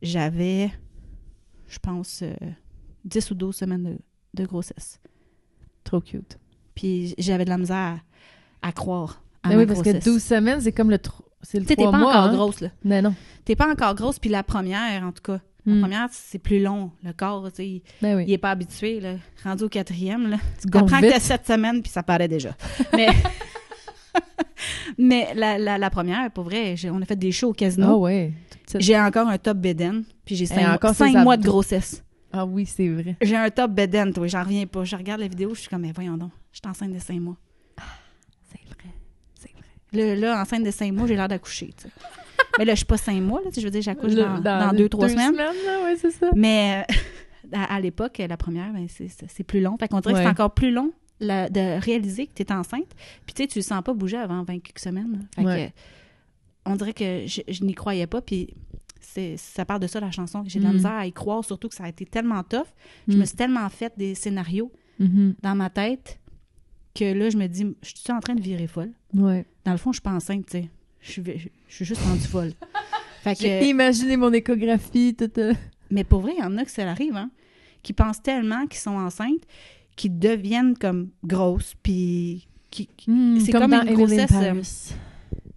j'avais... je pense, 10 ou 12 semaines de grossesse. Trop cute. Puis j'avais de la misère à croire à ma ma grossesse. Parce que 12 semaines, c'est comme c'est le 3 mois. T'es pas encore grosse, là. Non. T'es pas encore grosse, puis la première, en tout cas, la première, c'est plus long. Le corps, tu sais, il est pas habitué, là. Rendu au 4e, là. Tu comprends que t'as 7 semaines, puis ça paraît déjà. Mais... Mais la première, pour vrai, on a fait des shows au casino. Ah ouais. J'ai encore un top bédaine, puis j'ai 5 mois de grossesse. Ah oui, c'est vrai. J'ai un top bédaine, toi, j'en reviens pas. Je regarde la vidéo, je suis comme, mais voyons donc, je suis enceinte de 5 mois. C'est vrai. Là, enceinte de 5 mois, j'ai l'air d'accoucher, tu sais. Mais là, je suis pas 5 mois, là, je veux dire, j'accouche dans 2-3 semaines. Là, ouais, c'est ça. Mais à l'époque, la première, c'est plus long. Fait qu'on dirait que c'est encore plus long de réaliser que tu es enceinte. Puis tu sais, tu le sens pas bouger avant 20 quelques semaines. Fait que, on dirait que je n'y croyais pas. Puis ça part de ça, la chanson. J'ai de la misère à y croire, surtout que ça a été tellement tough. Je me suis tellement fait des scénarios dans ma tête que là, je me dis, je suis en train de virer folle. Ouais. Dans le fond, je suis pas enceinte, tu sais. Je suis juste rendue folle. Fait que, j'ai imaginé mon échographie, tout. Mais pour vrai, il y en a que ça arrive, hein, qui pensent tellement qu'ils sont enceintes, qui deviennent comme grosses, puis c'est comme dans une grossesse.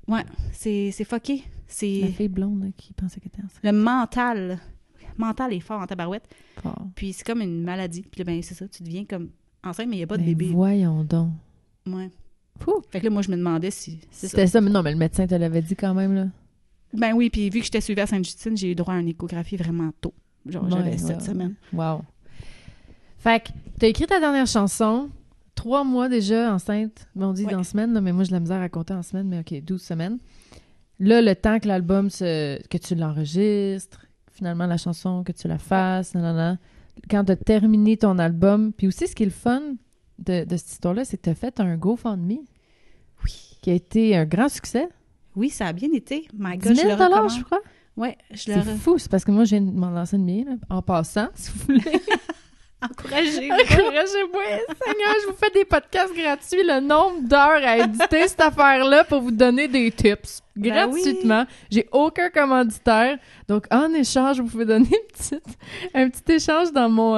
Ouais, c'est fucké. C'est la fille blonde là, qui pensait qu'elle était enceinte. le mental. Le mental est fort en tabarouette. Fort. Puis c'est comme une maladie. Puis là, ben c'est ça, tu deviens comme enceinte, mais il n'y a pas de Ben, bébé. voyons donc. Ouais. Fou. Fait que là, moi, je me demandais si C'était ça, mais non, mais le médecin te l'avait dit quand même, là. Ben oui, puis vu que j'étais suivie à Sainte-Justine, j'ai eu droit à une échographie vraiment tôt. Genre, j'avais 7 semaines. Wow. Fait que t'as écrit ta dernière chanson, 3 mois déjà enceinte. On dit dans semaine, là, mais moi, j'ai de la misère à compter en semaine, mais OK, 12 semaines. Là, le temps que l'album, que tu l'enregistres, finalement, la chanson, que tu la fasses, quand t'as terminé ton album, puis aussi, ce qui est le fun de cette histoire-là, c'est que t'as fait un GoFundMe. Oui. Qui a été un grand succès. Oui, ça a bien été. My God, 10 000 je le recommande. je crois. Oui, C'est fou, c'est parce que moi, je viens de m'en lancer une mie, là, en passant, si vous voulez. Encouragez-moi. Encouragez-moi, Seigneur, je vous fais des podcasts gratuits, le nombre d'heures à éditer cette affaire-là pour vous donner des tips gratuitement. Oui. J'ai aucun commanditaire, donc en échange, vous pouvez donner un petit échange dans mon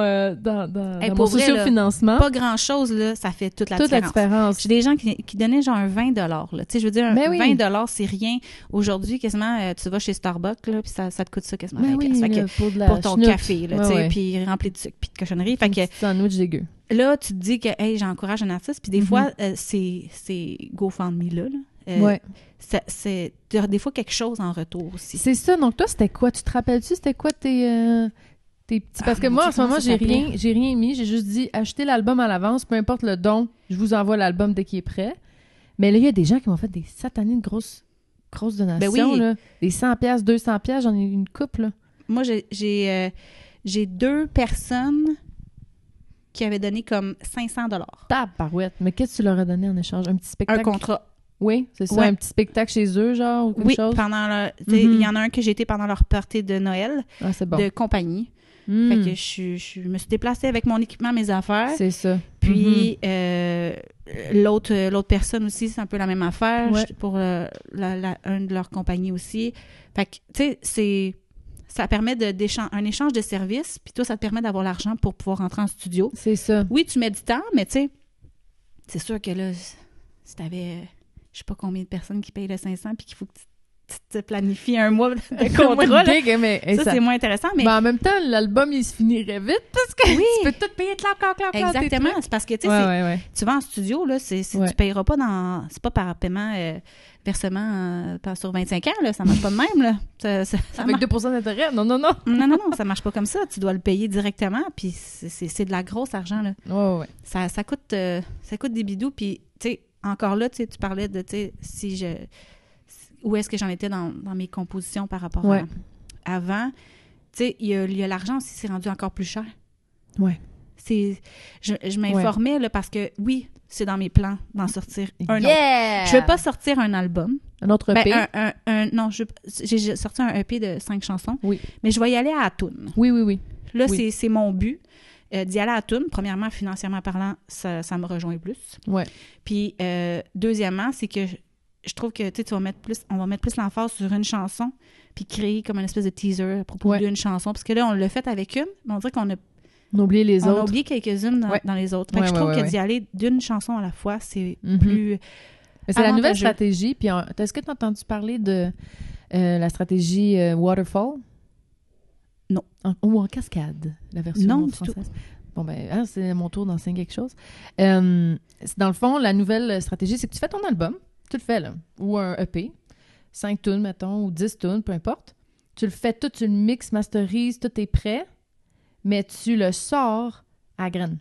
mon socio-financement. Pas grand-chose, là, ça fait toute la différence. J'ai des gens qui donnaient genre un 20 là. Tu sais, je veux dire, 20 c'est rien. Aujourd'hui, quasiment, tu vas chez Starbucks, là, puis ça te coûte ça quasiment 20 pour ton café, là, tu sais, puis rempli de sucre, puis de cochonnerie. Fait que sandwich dégueu. Là, tu te dis que, hey, j'encourage un artiste, puis des fois, c'est GoFundMe-là, c'est des fois quelque chose en retour aussi. C'est ça. Donc, toi, c'était quoi? Tu te rappelles-tu, c'était quoi tes petits... Parce que moi, en ce moment, j'ai rien mis. J'ai juste dit, achetez l'album à l'avance, peu importe le don, je vous envoie l'album dès qu'il est prêt. Mais là, il y a des gens qui m'ont fait des satanines grosses donations, ben oui. là. Des 100$, 200$, j'en ai une couple, là. Moi, j'ai 2 personnes qui avaient donné comme 500$. Tabarouette. Mais qu'est-ce que tu leur as donné en échange? Un petit spectacle? Un contrat. Oui, c'est ça, un petit spectacle chez eux, genre, ou quelque chose? Oui, il y en a un que j'ai été pendant leur party de Noël, de compagnie. Fait que je me suis déplacée avec mon équipement, mes affaires. C'est ça. Puis, l'autre personne aussi, c'est un peu la même affaire, pour une de leurs compagnies aussi. Fait que, tu sais, ça permet un échange de services, puis toi, ça te permet d'avoir l'argent pour pouvoir rentrer en studio. C'est ça. Oui, tu mets du temps, mais tu sais, c'est sûr que là, si t'avais... je sais pas combien de personnes qui payent le 500 puis qu'il faut que tu te planifies un mois de contrat. Mais ça, c'est moins intéressant. Mais en même temps, l'album, il se finirait vite parce que tu peux tout payer clap. Exactement. C'est parce que, tu sais, tu vas en studio, là, tu payeras pas dans... C'est pas par paiement, versement sur 25 ans, là. Ça marche pas de même, là. Avec 2% d'intérêt? Non. Non, ça marche pas comme ça. Tu dois le payer directement, puis c'est de la grosse argent, là. Ouais. Ça coûte des bidous, puis, tu sais, encore là, tu parlais de, tu sais, où est-ce que j'en étais dans mes compositions par rapport à avant. Tu sais, il y a l'argent aussi, c'est rendu encore plus cher. Ouais. Je m'informais, là, parce que, oui, c'est dans mes plans d'en sortir un autre. Je veux pas sortir un album. Un autre EP? Non, j'ai sorti un EP de 5 chansons. Oui. Mais je vais y aller à la toune. Oui. Là, c'est mon but. D'y aller à la toune. Premièrement, financièrement parlant, ça me rejoint plus. Ouais. Puis, deuxièmement, c'est que je trouve que, tu sais, on va mettre plus l'emphase sur une chanson, puis créer comme une espèce de teaser à propos d'une chanson. Parce que là, on l'a fait avec une, mais on dirait qu'on a oublié les autres. On a oublié quelques-unes dans les autres. Fait que je trouve que d'y aller d'une chanson à la fois, c'est plus... Mais c'est la nouvelle stratégie. Puis, est-ce que tu as entendu parler de la stratégie Waterfall? Non. Ou en cascade, la version française. Tout. Bon, ben, c'est mon tour d'enseigner quelque chose. Dans le fond, la nouvelle stratégie, c'est que tu fais ton album, tu le fais, là, ou un EP, 5 tunes, mettons, ou 10 tunes, peu importe. Tu le fais tout, tu le mixes, masterises, tout est prêt, mais tu le sors à graines.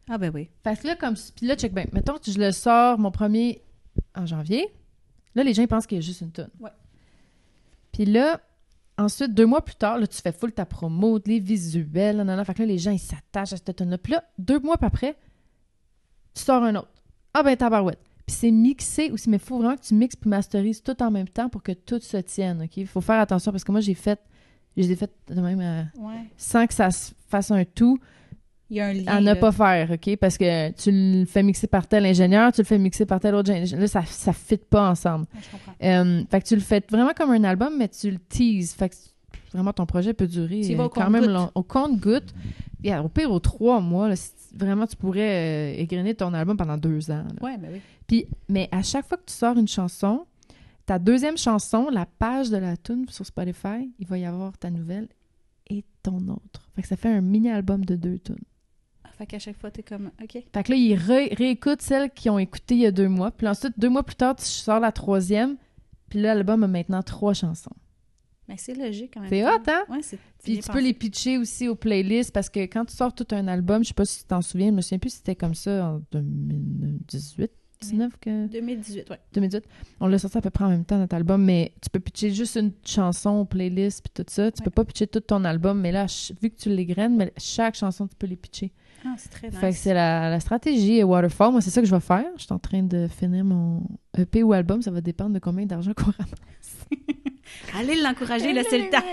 Ah ben oui. Fait que là, puis là, check bien. Mettons que je le sors, mon premier, en janvier. Là, les gens, ils pensent qu'il y a juste une tune. Ouais. Puis là, ensuite, 2 mois plus tard, là, tu fais full ta promo, les visuels, Fait que là, les gens, ils s'attachent à cette tune-là. Puis là, 2 mois après, tu sors un autre. Ah ben tabarouette. Puis c'est mixé aussi, mais il faut vraiment que tu mixes puis masterises tout en même temps pour que tout se tienne, OK? Il faut faire attention parce que moi, je les ai fait de même sans que ça se fasse un tout. Il y a un lien. À ne pas faire, OK? Parce que tu le fais mixer par tel ingénieur, tu le fais mixer par tel autre ingénieur. Là, ça ne fit pas ensemble. Je comprends. Fait que tu le fais vraiment comme un album, mais tu le teases. Fait que vraiment, ton projet peut durer quand même long. Au compte-goutte. Au pire, aux 3 mois, là, vraiment, tu pourrais égrener ton album pendant 2 ans. Oui, ben oui. Mais à chaque fois que tu sors une chanson, ta deuxième chanson, la page de la tune sur Spotify, il va y avoir ta nouvelle et ton autre. Fait que ça fait un mini-album de 2 tunes. Fait qu'à chaque fois, t'es comme, OK. Fait que là, ils réécoutent celles qui ont écouté il y a 2 mois. Puis ensuite, 2 mois plus tard, tu sors la 3e. Puis là, l'album a maintenant 3 chansons. Mais c'est logique quand même. C'est hot, hein? Ouais, c'est puis tu peux les pitcher aussi aux playlists parce que quand tu sors tout un album, je sais pas si tu t'en souviens, je me souviens plus si c'était comme ça en 2018, 19 que... 2018, oui. 2018. On l'a sorti à peu près en même temps, notre album, mais tu peux pitcher juste une chanson aux playlists puis tout ça. Tu peux pas pitcher tout ton album, mais là, vu que tu l'égraines, mais chaque chanson, tu peux les pitcher. Ah, c'est très nice. Fait que c'est la stratégie Waterfall. Moi, c'est ça que je vais faire. Je suis en train de finir mon EP ou album. Ça va dépendre de combien d'argent qu'on ramasse. Allez l'encourager, là, c'est le temps.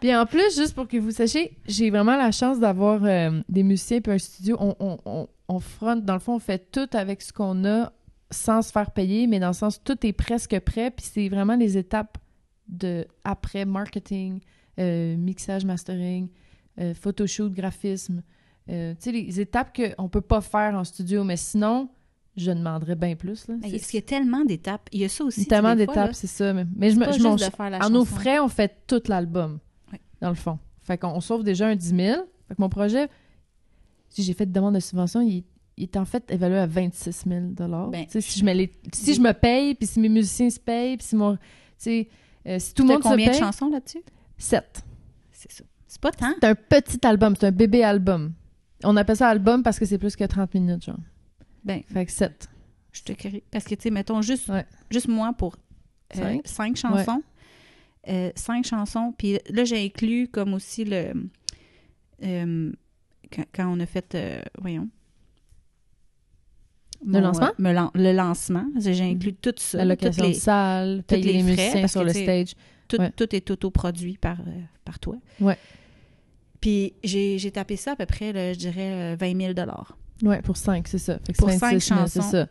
Puis en plus, juste pour que vous sachiez, j'ai vraiment la chance d'avoir des musiciens puis un studio. On front, dans le fond, on fait tout avec ce qu'on a sans se faire payer, mais dans le sens, tout est presque prêt. Puis c'est vraiment les étapes de après marketing, mixage, mastering, photoshoot, graphisme. Tu sais, les étapes qu'on peut pas faire en studio, mais sinon, je demanderais bien plus. Là. Parce qu'il y a tellement d'étapes. Il y a ça aussi. Tellement d'étapes, c'est ça. Mais en nos frais, on fait tout l'album, dans le fond. Fait qu'on sauve déjà un 10 000. Fait que mon projet, si j'ai fait de demande de subvention, il est en fait évalué à 26 000 Ben, si je me paye, puis si mes musiciens se payent, puis si mon... si tout le monde se paye... combien de chansons là-dessus? 7. C'est ça. C'est pas tant. C'est un petit album, c'est un bébé album. On appelle ça album parce que c'est plus que 30 minutes, genre. Ben, fait que 7. Je te crie. Parce que, tu sais, mettons juste moi pour 5 chansons. 5 chansons. Puis là, j'ai inclus comme aussi le... quand on a fait... Le lancement? Le lancement. J'ai inclus tout ça. La location de salle, payer les musiciens sur le stage. Tout est autoproduit par toi. Ouais. Puis j'ai tapé ça à peu près, là, je dirais, 20 000 Oui, pour 5, c'est ça. Fait que pour 5 chansons.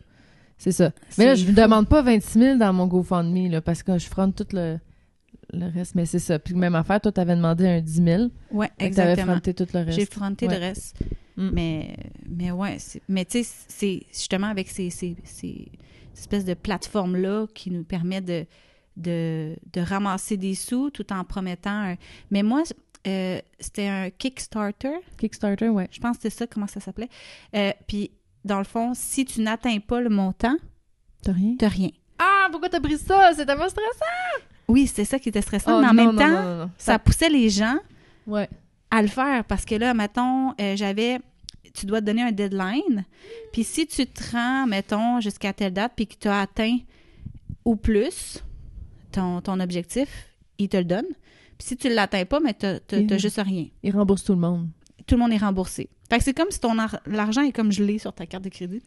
C'est ça. Mais là, je ne demande pas 26 000 dans mon GoFundMe, là, parce que je fronte tout le reste. Mais c'est ça. Puis même affaire, toi, tu avais demandé un 10 000. Oui, exactement. Tu avais fronté tout le reste. J'ai fronté le reste. Mais ouais, mais tu sais, c'est justement avec ces espèces de plateformes-là qui nous permettent de ramasser des sous tout en promettant Mais moi, c'était un Kickstarter. Kickstarter, oui. Je pense que c'est ça, comment ça s'appelait. Puis, dans le fond, si tu n'atteins pas le montant, t'as rien. T'as rien. Ah, pourquoi t'as pris ça? C'est tellement stressant! Oui, c'est ça qui était stressant, mais en même temps, non. ça poussait les gens ouais. à le faire. Parce que là, mettons, tu dois te donner un deadline. Puis si tu te rends, mettons, jusqu'à telle date, puis que tu as atteint ou plus ton objectif, il te le donne. Puis si tu ne l'atteins pas, mais tu n'as juste rien. Il rembourse tout le monde. Tout le monde est remboursé. Fait que c'est comme si l'argent est comme gelé sur ta carte de crédit.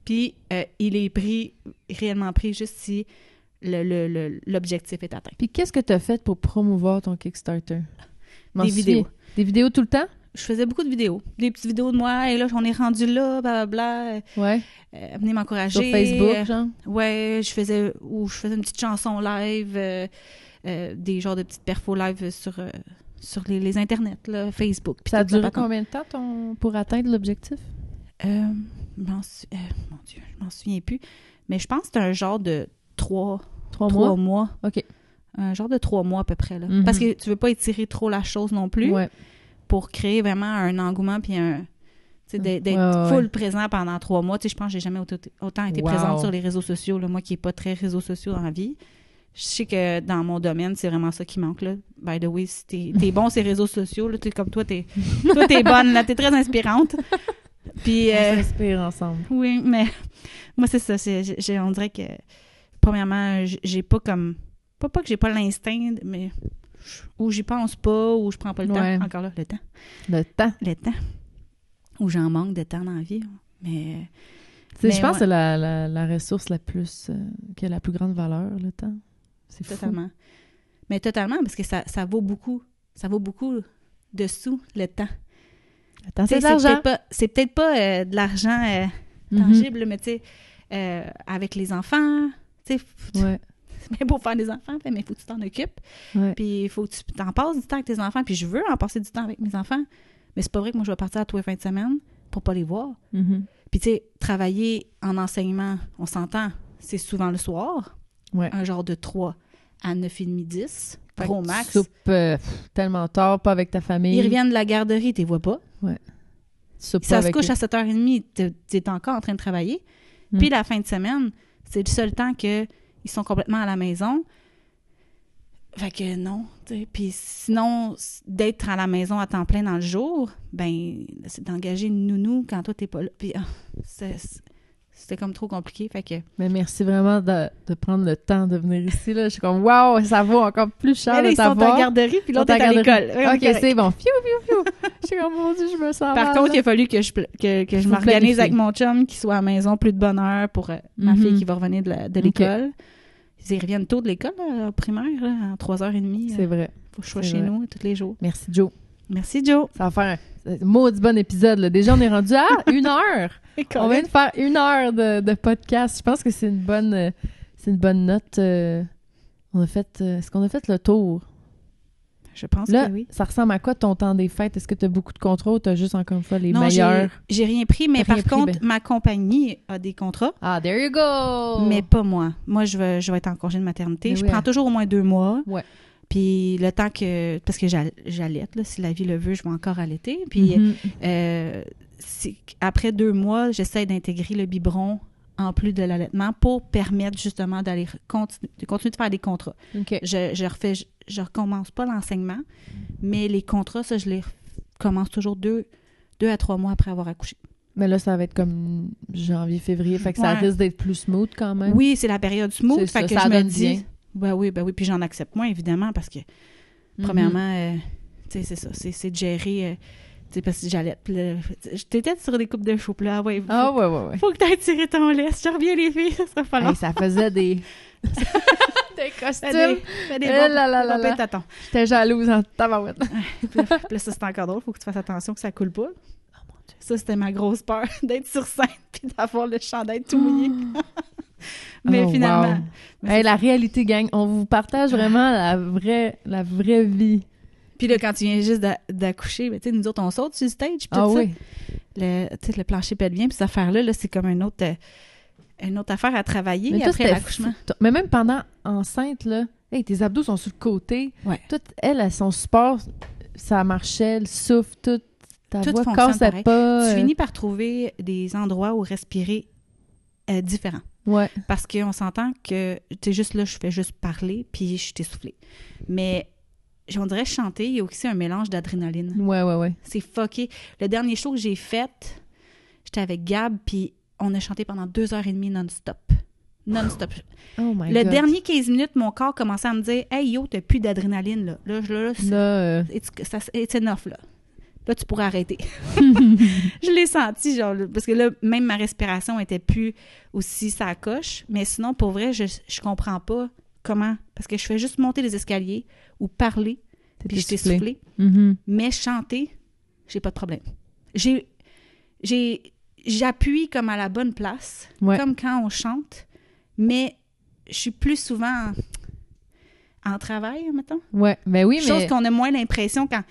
Puis il est réellement pris juste si l'objectif est atteint. Puis qu'est-ce que tu as fait pour promouvoir ton Kickstarter? Des vidéos. Des vidéos tout le temps? Je faisais beaucoup de vidéos. Des petites vidéos de moi. Et là, on est rendu là, blablabla. Ouais. Venez m'encourager. Sur Facebook, genre? Ouais, je faisais une petite chanson live, des genres de petites perfos live sur les internets, là, Facebook. Ça a duré combien de temps pour atteindre l'objectif? Mon Dieu, je m'en souviens plus. Mais je pense que c'était un genre de 3 mois. OK. Un genre de 3 mois à peu près. Là. Mm-hmm. Parce que tu veux pas étirer trop la chose non plus. Ouais. Pour créer vraiment un engouement puis d'être full présent pendant 3 mois. Je pense que j'ai jamais autant été présente sur les réseaux sociaux. Là, moi qui n'ai pas très réseaux sociaux dans la vie. Je sais que dans mon domaine, c'est vraiment ça qui manque. Là. By the way, si t'es bon ces réseaux sociaux, là, comme toi, t'es bonne, là, t'es très inspirante. Puis, on s'inspire ensemble. Oui, mais moi, c'est ça. On dirait que, premièrement, j'ai pas comme... Pas que j'ai pas l'instinct, mais... Ou j'y pense pas, ou je prends pas le temps. Encore là, le temps. Le temps. Le temps. ou j'en manque de temps dans la vie. Mais je pense que c'est la ressource la plus qui a la plus grande valeur, le temps. C'est totalement. Fou. Mais totalement, parce que ça vaut beaucoup. Ça vaut beaucoup de sous, le temps. Le temps, c'est de l'argent. C'est peut-être pas de l'argent tangible, mais tu sais, avec les enfants, tu sais, c'est bien beau faire des enfants, mais il faut que tu t'en occupes. Ouais. Puis il faut que tu t'en passes du temps avec tes enfants. Puis je veux en passer du temps avec mes enfants. Mais c'est pas vrai que moi, je vais partir à tous les fins de semaine pour pas les voir. Mm-hmm. Puis tu sais, travailler en enseignement, on s'entend, c'est souvent le soir. Ouais. Un genre de 3 à 9h30, 10, gros max. Tu soupes tellement tard, pas avec ta famille. Ils reviennent de la garderie, tu les vois pas. Ouais. Ça se couche à 7h30, tu es encore en train de travailler. Puis la fin de semaine, c'est le seul temps qu'ils sont complètement à la maison. Fait que non. Puis sinon, d'être à la maison à temps plein dans le jour, ben c'est d'engager une nounou quand toi, t'es pas là. Puis c'était comme trop compliqué. Fait que... Mais merci vraiment de prendre le temps de venir ici. Là. Je suis comme, waouh, ça vaut encore plus cher de t'avoir. Ils sont à la garderie, puis l'autre est à l'école. OK, c'est bon. Fiou, fiou, fiou. Je suis comme, mon Dieu, je me sens Par mal, contre, là. il a fallu que je m'organise avec mon chum, qu'il soit à la maison plus de bonne heure pour ma fille qui va revenir de l'école. Okay. Ils reviennent tôt de l'école, au primaire, là, à 3h30. C'est vrai. Faut que je sois chez nous tous les jours. Merci, Joe. Merci, Joe. Ça va faire un maudit bon épisode. Là. Déjà, on est rendu à 1 heure. On vient de faire 1 heure de podcast. Je pense que c'est une bonne note. Est-ce qu'on a fait le tour? Je pense là, que oui. Ça ressemble à quoi ton temps des fêtes? Est-ce que tu as beaucoup de contrats ou tu as juste encore une fois les meilleurs? Non, j'ai rien pris, mais par contre, ma compagnie a des contrats. Ah, there you go! Mais pas moi. Moi, je vais être en congé de maternité. Je prends toujours au moins 2 mois. Ouais. Puis le temps que... Parce que j'allaite, là, si la vie le veut, je vais encore allaiter. Puis après 2 mois, j'essaie d'intégrer le biberon en plus de l'allaitement pour permettre justement d'aller continuer de faire des contrats. Okay. Je recommence pas l'enseignement, mais les contrats, ça, je les commence toujours 2 à 3 mois après avoir accouché. Mais là, ça va être comme janvier, février, fait que ça risque d'être plus smooth quand même. Oui, c'est la période smooth, fait que ça je me donne dis... bien. Ben oui, puis j'en accepte moins, évidemment, parce que, premièrement, tu sais, c'est ça, c'est de gérer... tu sais, parce que j'allais... J'étais sur des coupes de cheveux, là, ouais. Faut que t'ailles tirer ton lait. Si je reviens, les filles, ça sera pas long. Hey, ça faisait des... des costumes. Des bons J'étais jalouse en tabarouette. Puis là, ça, c'est encore drôle. Faut que tu fasses attention que ça coule pas. Oh mon Dieu. Ça, c'était ma grosse peur, d'être sur scène puis d'avoir le chandail tout mouillé. Mais finalement... Wow. Hey, la réalité, gang. On vous partage vraiment la vraie vie. Puis là, quand tu viens juste d'accoucher, tu sais, nous autres, on saute sur le stage. Puis tout ça. Le plancher pelvien, puis cette affaire-là, là, c'est comme une autre affaire à travailler mais après l'accouchement. Mais même pendant enceinte, là, hey, tes abdos sont sur le côté. Ouais. Tout, elle, son support, ça marchait, le souffle, tout. Ta tout voix cassait pas. Tu finis par trouver des endroits où respirer différents. Ouais. Parce qu'on s'entend que, tu sais, juste là, je fais juste parler, puis je suis essoufflée. Mais... on dirait chanter, il y a aussi un mélange d'adrénaline. Ouais. C'est fucké. Le dernier show que j'ai fait, j'étais avec Gab, puis on a chanté pendant 2h30 non-stop. Non-stop. Oh my God. Le dernier 15 minutes, mon corps commençait à me dire « Hey, yo, t'as plus d'adrénaline, là. Là, it's enough, là. Là, tu pourrais arrêter. » Je l'ai senti, genre, parce que là, même ma respiration était plus aussi ça coche. Mais sinon, pour vrai, je comprends pas comment. Parce que je fais juste monter les escaliers ou parler, puis je t'ai soufflé. Mais chanter, j'ai pas de problème. J'appuie comme à la bonne place, comme quand on chante, mais je suis plus souvent en travail, mettons. Ouais, ben oui, Chose qu'on a moins l'impression quand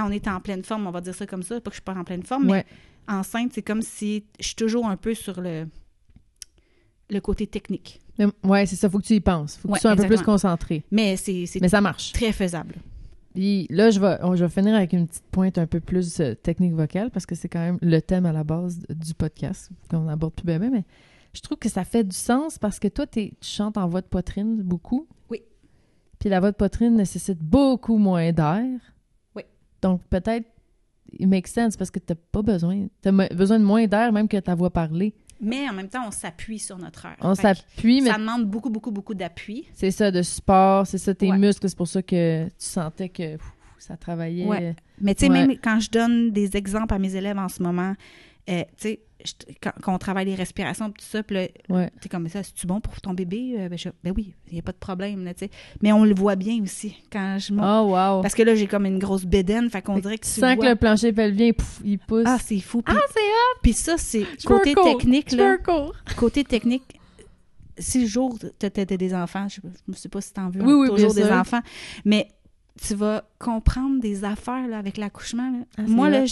on est en pleine forme, on va dire ça comme ça, pas que je suis pas en pleine forme, mais enceinte, c'est comme si je suis toujours un peu sur le côté technique. Ouais, c'est ça, faut que tu y penses. Faut que tu sois un peu plus concentré. Mais ça marche. Très faisable. Puis là, je vais finir avec une petite pointe un peu plus technique vocale, parce que c'est quand même le thème à la base du podcast, qu'on aborde plus bien, mais je trouve que ça fait du sens parce que toi, tu chantes en voix de poitrine beaucoup. Oui. Puis la voix de poitrine nécessite beaucoup moins d'air. Oui. Donc peut-être, it makes sense parce que t'as pas besoin. T'as besoin de moins d'air même que ta voix parlée. Mais en même temps, on s'appuie sur notre air. On s'appuie, mais... Ça demande beaucoup, beaucoup, beaucoup d'appui. C'est ça, de support, c'est ça, tes muscles. C'est pour ça que tu sentais que ça travaillait. Ouais. Mais tu sais, même quand je donne des exemples à mes élèves en ce moment, tu sais, quand on travaille les respirations et tout ça, puis là, t'es comme ça, c'est-tu bon pour ton bébé? Ben oui, il n'y a pas de problème, là, tu sais. Mais on le voit bien aussi quand je monte. Oh, wow! Parce que là, j'ai comme une grosse bédaine, fait qu'on dirait que tu sens que le plancher pelvien, pouf, il pousse. Ah, c'est fou. Puis, c'est hot! Puis ça, c'est côté technique, là. Côté technique, si le jour t'as des enfants, je ne sais pas si t'en veux toujours des enfants, mais tu vas comprendre des affaires là, avec l'accouchement. Là. Ah, moi, là,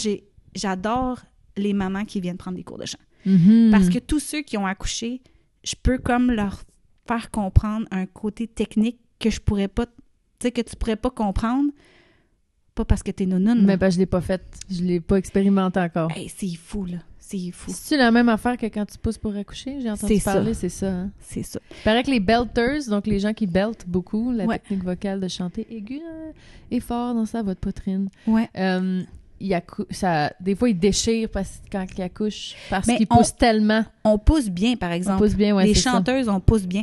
j'adore les mamans qui viennent prendre des cours de chant. Mm-hmm. Parce que tous ceux qui ont accouché, je peux comme leur faire comprendre un côté technique que je pourrais pas, tu sais, que tu pourrais pas comprendre, pas parce que t'es nounoune. Mais ben, je l'ai pas fait, je l'ai pas expérimenté encore. Hey, c'est fou, là. C'est fou. C'est-tu la même affaire que quand tu pousses pour accoucher? J'ai entendu parler, c'est ça. Hein? C'est ça. Il paraît que les belters, donc les gens qui beltent beaucoup, la technique vocale de chanter aigu et fort dans sa voix de poitrine. Ouais. Des fois, ils déchirent quand ils accouchent parce qu'ils poussent tellement. On pousse bien, par exemple. On pousse bien, les chanteuses, on pousse bien.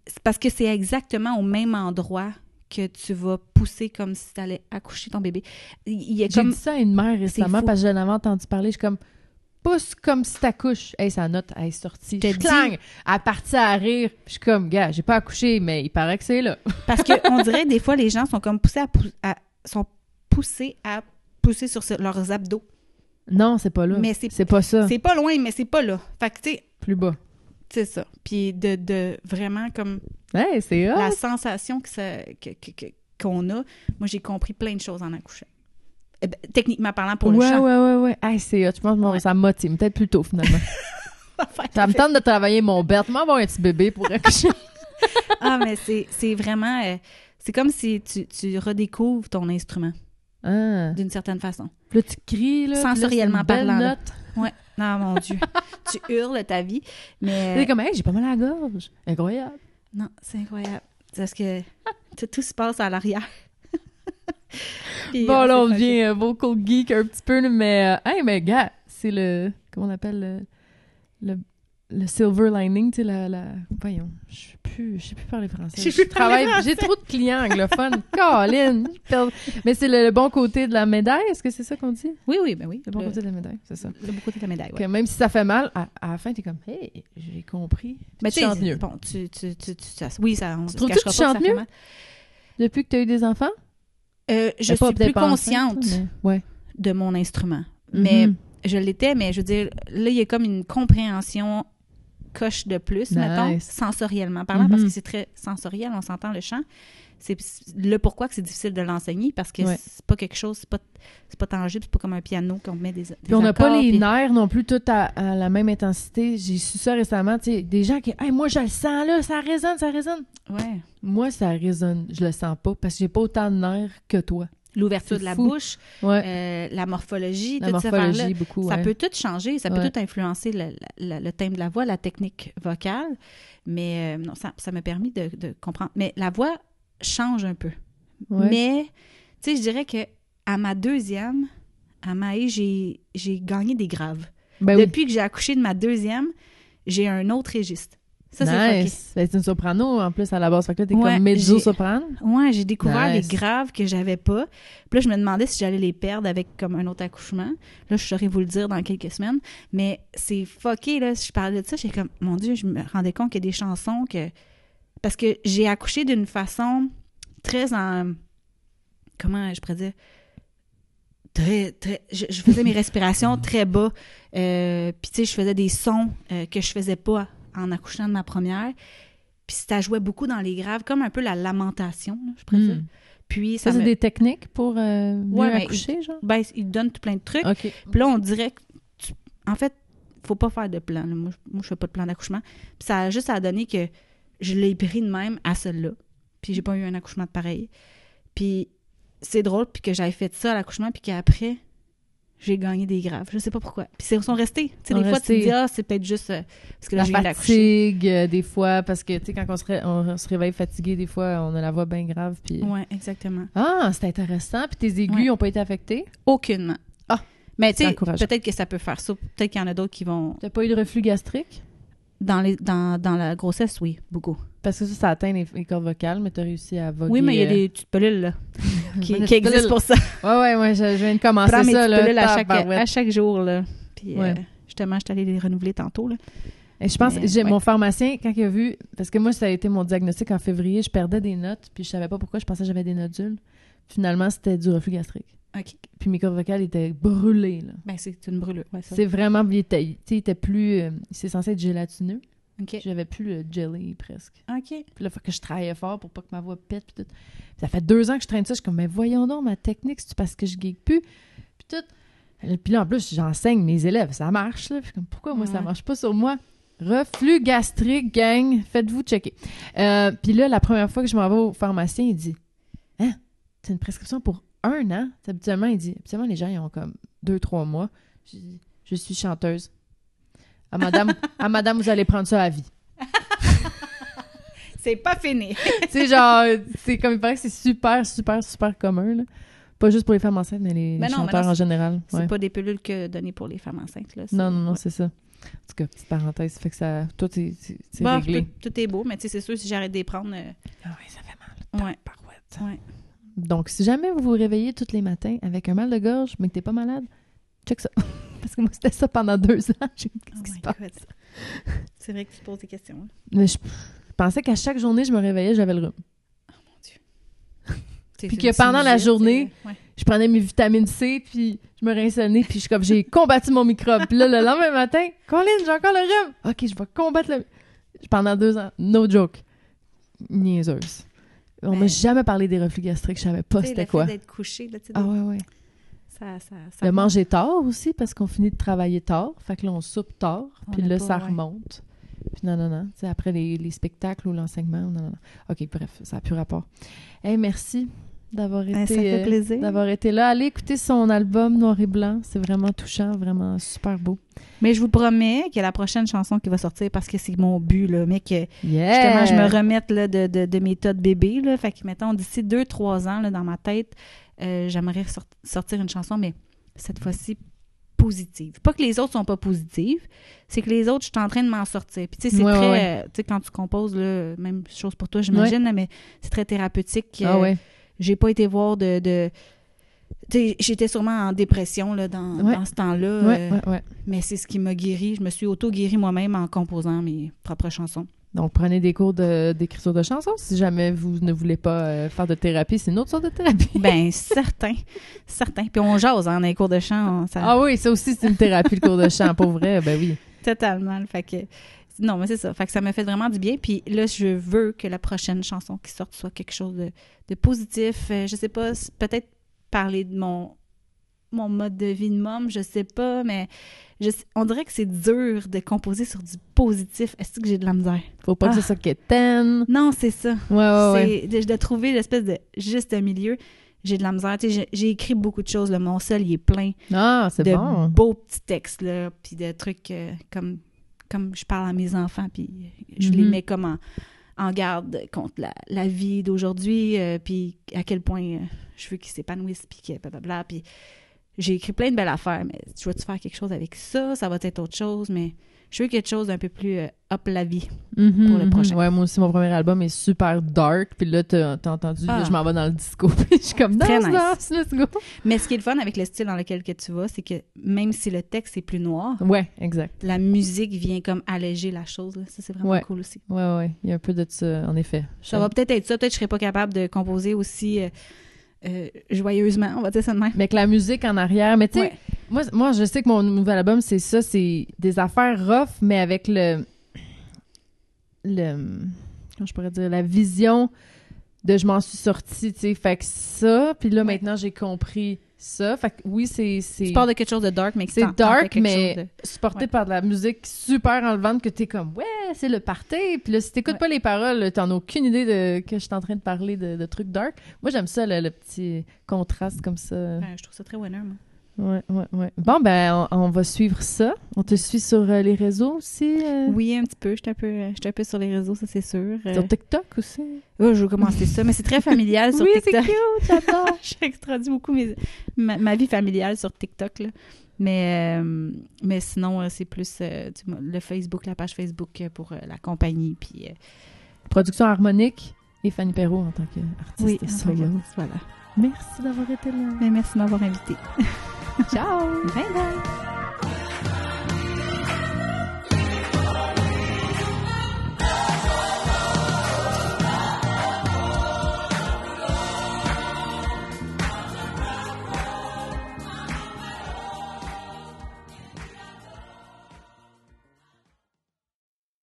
C'est parce que c'est exactement au même endroit que tu vas pousser comme si tu allais accoucher ton bébé. J'ai dit ça à une mère récemment parce que je l'avais entendu parler. Je suis comme, pousse comme si t'accouches. Hey, sa note, elle est sortie. Clang! Elle est partie à rire. Je suis comme, gars, j'ai pas accouché, mais il paraît que c'est là. Parce qu'on dirait, des fois, les gens sont comme poussés à pousser sur leurs abdos. Non, c'est pas là. Mais c'est pas ça. C'est pas loin, mais c'est pas là. Fait que, tu sais... Plus bas. C'est ça. Puis de vraiment comme... Hey, c'est hot. La sensation qu'on a. Moi, j'ai compris plein de choses en accouchant. Techniquement parlant, pour le chant. Ouais. Hey, c'est hot. Je pense que ça me motive. Peut-être plus tôt, finalement. Ça me tente de travailler mon bête. Moi, avoir un petit bébé pour accoucher. Ah, mais c'est vraiment... c'est comme si tu redécouvres ton instrument. D'une certaine façon. Là, tu cries, là. Sensoriellement parlant. Note. Ouais. Non, mon Dieu. Tu hurles ta vie, mais... C'est comme, hey, j'ai pas mal à la gorge. Incroyable. Non, c'est incroyable. C'est parce que tout se passe à l'arrière. Puis, bon, là, on devient vocal geek un petit peu, mais... hey, mais gars, c'est le... Comment on appelle le silver lining, tu sais, voyons, je sais plus parler français. J'ai trop de clients anglophones. Colin! Mais c'est le bon côté de la médaille, est-ce que c'est ça qu'on dit? Oui, ben oui. Le bon côté de la médaille, c'est ça. Le bon côté de la médaille, oui. Même si ça fait mal, à la fin, t'es comme, hey, j'ai compris. Mais tu chantes mieux. Bon, oui, ça, on se cachera pas que ça fait mal. Depuis que tu as eu des enfants? Je suis plus consciente de mon instrument. Mais je l'étais, mais je veux dire, là, il y a comme une compréhension coche de plus, mettons, sensoriellement parlant, parce que c'est très sensoriel, on s'entend le chant. C'est le pourquoi que c'est difficile de l'enseigner, parce que c'est pas quelque chose, c'est pas tangible, c'est pas comme un piano qu'on met des puis on n'a pas les nerfs non plus tout à la même intensité. J'ai su ça récemment, tu sais, des gens qui, hey, moi je le sens là, ça résonne. Ouais. Moi ça résonne, je le sens pas parce que j'ai pas autant de nerfs que toi. L'ouverture de la bouche, la morphologie, toutes ces affaires-là, beaucoup, ça peut tout changer, ça peut tout influencer le thème de la voix, la technique vocale, mais non, ça m'a permis de comprendre. Mais la voix change un peu. Ouais. Mais, tu sais, je dirais que à Maë, j'ai gagné des graves. Depuis que j'ai accouché de ma deuxième, j'ai un autre registre. Ça, nice. C'est une soprano, en plus, à la base. Fait que là, t'es comme mezzo-soprano. Ouais, j'ai découvert des graves que j'avais pas. Puis là, je me demandais si j'allais les perdre avec comme un autre accouchement. Là, je saurais vous le dire dans quelques semaines. Mais c'est fucké, là. Si je parlais de ça, j'étais comme, mon Dieu, je me rendais compte qu'il y a des chansons que... Parce que j'ai accouché d'une façon très en... Comment je pourrais dire? Très... Je faisais mes respirations très bas. Puis, tu sais, je faisais des sons que je faisais pas en accouchant de ma première. Puis ça jouait beaucoup dans les graves, comme un peu la lamentation, là, je pourrais dire. Puis ça c'est des techniques pour mieux accoucher, genre? Ben, ils donnent tout plein de trucs. Okay. Puis là, on dirait que... En fait, faut pas faire de plan. Là. Moi, je fais pas de plan d'accouchement. Puis ça a juste à donner que je l'ai pris de même à celle-là. Puis j'ai pas eu un accouchement de pareil. Puis c'est drôle, puis que j'avais fait ça à l'accouchement, puis qu'après... j'ai gagné des graves. Je sais pas pourquoi. Puis ils sont restés. Tu sais, des fois, tu te dis, c'est peut-être juste parce que là, j'ai l'accoucher. La fatigue, des fois, parce que, tu sais, quand on se réveille fatigué, des fois, on a la voix bien grave. Puis... Oui, exactement. Ah, c'est intéressant. Puis tes aigus n'ont pas été affectés? Aucunement. Ah, mais tu sais, peut-être que ça peut faire ça. Peut-être qu'il y en a d'autres qui vont... T'as pas eu de reflux gastrique? Dans la grossesse, oui, beaucoup. Parce que ça atteint les cordes vocales, mais tu as réussi à voguer. Oui, mais il y a des petites pilules là, qui existent pour ça. Ouais, je viens de commencer Prends mes ça. petites Là, pilules à chaque jour. Là. Puis, ouais. Justement, je suis allée les renouveler tantôt. Là. Et je pense que mon pharmacien, quand il a vu, parce que moi, ça a été mon diagnostic en février, je perdais des notes, puis je savais pas pourquoi, je pensais que j'avais des nodules. Finalement, c'était du reflux gastrique. OK. Puis mes cordes vocales étaient brûlées. Là. Ben, c'est une brûlure. Ouais, ça. C'est vraiment... Il était plus... c'est censé être gélatineux. OK. J'avais plus le jelly, presque. OK. Puis là, il faut que je travaillais fort pour pas que ma voix pète, puis tout. Puis ça fait 2 ans que je traîne ça. Je suis comme, mais voyons donc, ma technique, c'est parce que je geek plus. Puis tout. Puis là, en plus, j'enseigne mes élèves. Ça marche, là. Puis je suis comme, pourquoi moi, ça marche pas sur moi? Reflux gastrique, gang. Faites-vous checker. Puis là, la première fois que je m'en vais au pharmacien, il dit, hein, c'est une prescription pour 1 an? Habituellement, il dit, habituellement, les gens, ils ont comme 2-3 mois. Je dis, je suis chanteuse. À madame, vous allez prendre ça à vie. C'est pas fini. C'est genre, c'est comme il paraît que c'est super, super, super commun, là. Pas juste pour les femmes enceintes, mais les chanteurs en général. C'est pas des pilules que données pour les femmes enceintes, là. Non, c'est ça. En tout cas, petite parenthèse, ça fait que ça, tout est réglé. Tout est beau, mais tu sais, c'est sûr, si j'arrête de les prendre... Ah oui, ça fait mal. Ouais. Ouais. Donc, si jamais vous vous réveillez tous les matins avec un mal de gorge, mais que t'es pas malade, check ça. Parce que moi, c'était ça pendant 2 ans. Qu'est-ce qui se passe? C'est vrai que tu poses des questions. Hein? Mais je pensais qu'à chaque journée, je me réveillais, j'avais le rhume. Oh mon Dieu. Puis que pendant la journée, je prenais mes vitamines C, puis je me rinçais le nez, puis j'ai combattu mon microbe. Puis là, le lendemain matin, Colin, j'ai encore le rhume. OK, je vais combattre le... Pendant 2 ans, no joke. Niaiseuse. On m'a jamais parlé des reflux gastriques, je savais pas c'était quoi. D'être couché, là, tu sais. Ah ouais. Ça de manger tard aussi, parce qu'on finit de travailler tard. Fait que là, on soupe tard, puis là, ça remonte. Puis non. Tu sais, après les spectacles ou l'enseignement, non. OK, bref, ça n'a plus rapport. Hey, merci d'avoir été... ça fait plaisir. D'avoir été là. Allez écouter son album Noir et Blanc. C'est vraiment touchant, vraiment super beau. Mais je vous promets que la prochaine chanson qui va sortir, parce que c'est mon but, là, mais que justement, je me remette là, de mes tas de bébés. Là, fait que, mettons, d'ici 2-3 ans, là, dans ma tête, j'aimerais sortir une chanson, mais cette fois-ci positive. Pas que les autres sont pas positives, c'est que les autres, je suis en train de m'en sortir. Puis tu sais, c'est très... Tu sais, quand tu composes, là, même chose pour toi, j'imagine, là, mais c'est très thérapeutique. J'ai pas été voir de j'étais sûrement en dépression là, dans ce temps-là. Mais c'est ce qui m'a guéri. Je me suis auto-guérie moi-même en composant mes propres chansons. Donc, prenez des cours d'écriture de chansons. Si jamais vous ne voulez pas faire de thérapie, c'est une autre sorte de thérapie. Bien, certain. Puis on jase dans les cours de chant. Ah oui, ça aussi, c'est une thérapie, le cours de chant. Pour vrai, ben oui. Totalement. Fait que... Non, mais c'est ça. Fait que ça m'a fait vraiment du bien. Puis là, je veux que la prochaine chanson qui sorte soit quelque chose de positif. Je sais pas, peut-être parler de mon mode de vie de môme, je sais pas, mais on dirait que c'est dur de composer sur du positif. Est-ce que j'ai de la misère? Faut pas que c'est ça qui est ten. Non, c'est ça. Ouais. C'est de trouver l'espèce de juste milieu. J'ai de la misère. Tu sais, j'ai écrit beaucoup de choses. Là. Mon seul, il est plein de beaux petits textes, là, puis de trucs comme je parle à mes enfants, puis je les mets comme en garde contre la vie d'aujourd'hui, puis à quel point je veux qu'ils s'épanouissent, puis que blablabla, puis j'ai écrit plein de belles affaires, mais je veux-tu faire quelque chose avec ça? Ça va être autre chose, mais je veux quelque chose d'un peu plus up la vie pour le prochain. Ouais, moi aussi, mon premier album est super dark, puis là, t'as entendu, là, je m'en vais dans le disco, puis je suis comme, nice, let's go! Mais ce qui est le fun avec le style dans lequel que tu vas, c'est que même si le texte est plus noir, exact. La musique vient comme alléger la chose, là. Ça, c'est vraiment cool aussi. Ouais, il y a un peu de ça, en effet. Ça va peut-être être ça, peut-être que je serais pas capable de composer aussi... joyeusement, on va dire ça de même. Mais avec la musique en arrière, mais tu sais, moi, je sais que mon nouvel album, c'est ça, c'est des affaires rough, mais avec comment je pourrais dire, la vision de je m'en suis sortie, tu sais, fait que ça, puis là, maintenant, j'ai compris ça, fait que oui, c'est... Tu parles de quelque chose de dark, mais c'est dark, mais supporté par de la musique super enlevante que t'es comme, c'est le party, puis là, si t'écoutes pas les paroles, t'en as aucune idée de que je suis en train de parler de trucs dark. Moi, j'aime ça, le petit contraste comme ça. Je trouve ça très winner, moi. Ouais. Bon, ben, on va suivre ça. On te suit sur les réseaux aussi? Oui, un petit peu. Je suis un peu sur les réseaux, ça, c'est sûr. Sur TikTok aussi? Je veux commencer ça, mais c'est très familial sur TikTok. Oui, c'est cute, j'adore. J'extradis beaucoup ma vie familiale sur TikTok, là. Mais sinon, c'est plus le Facebook, la page Facebook pour la compagnie. Puis, Production harmonique et Fanny Perrault en tant qu'artiste. Oui, voilà. Merci d'avoir été là. Merci de m'avoir invité. Ciao! Bye bye!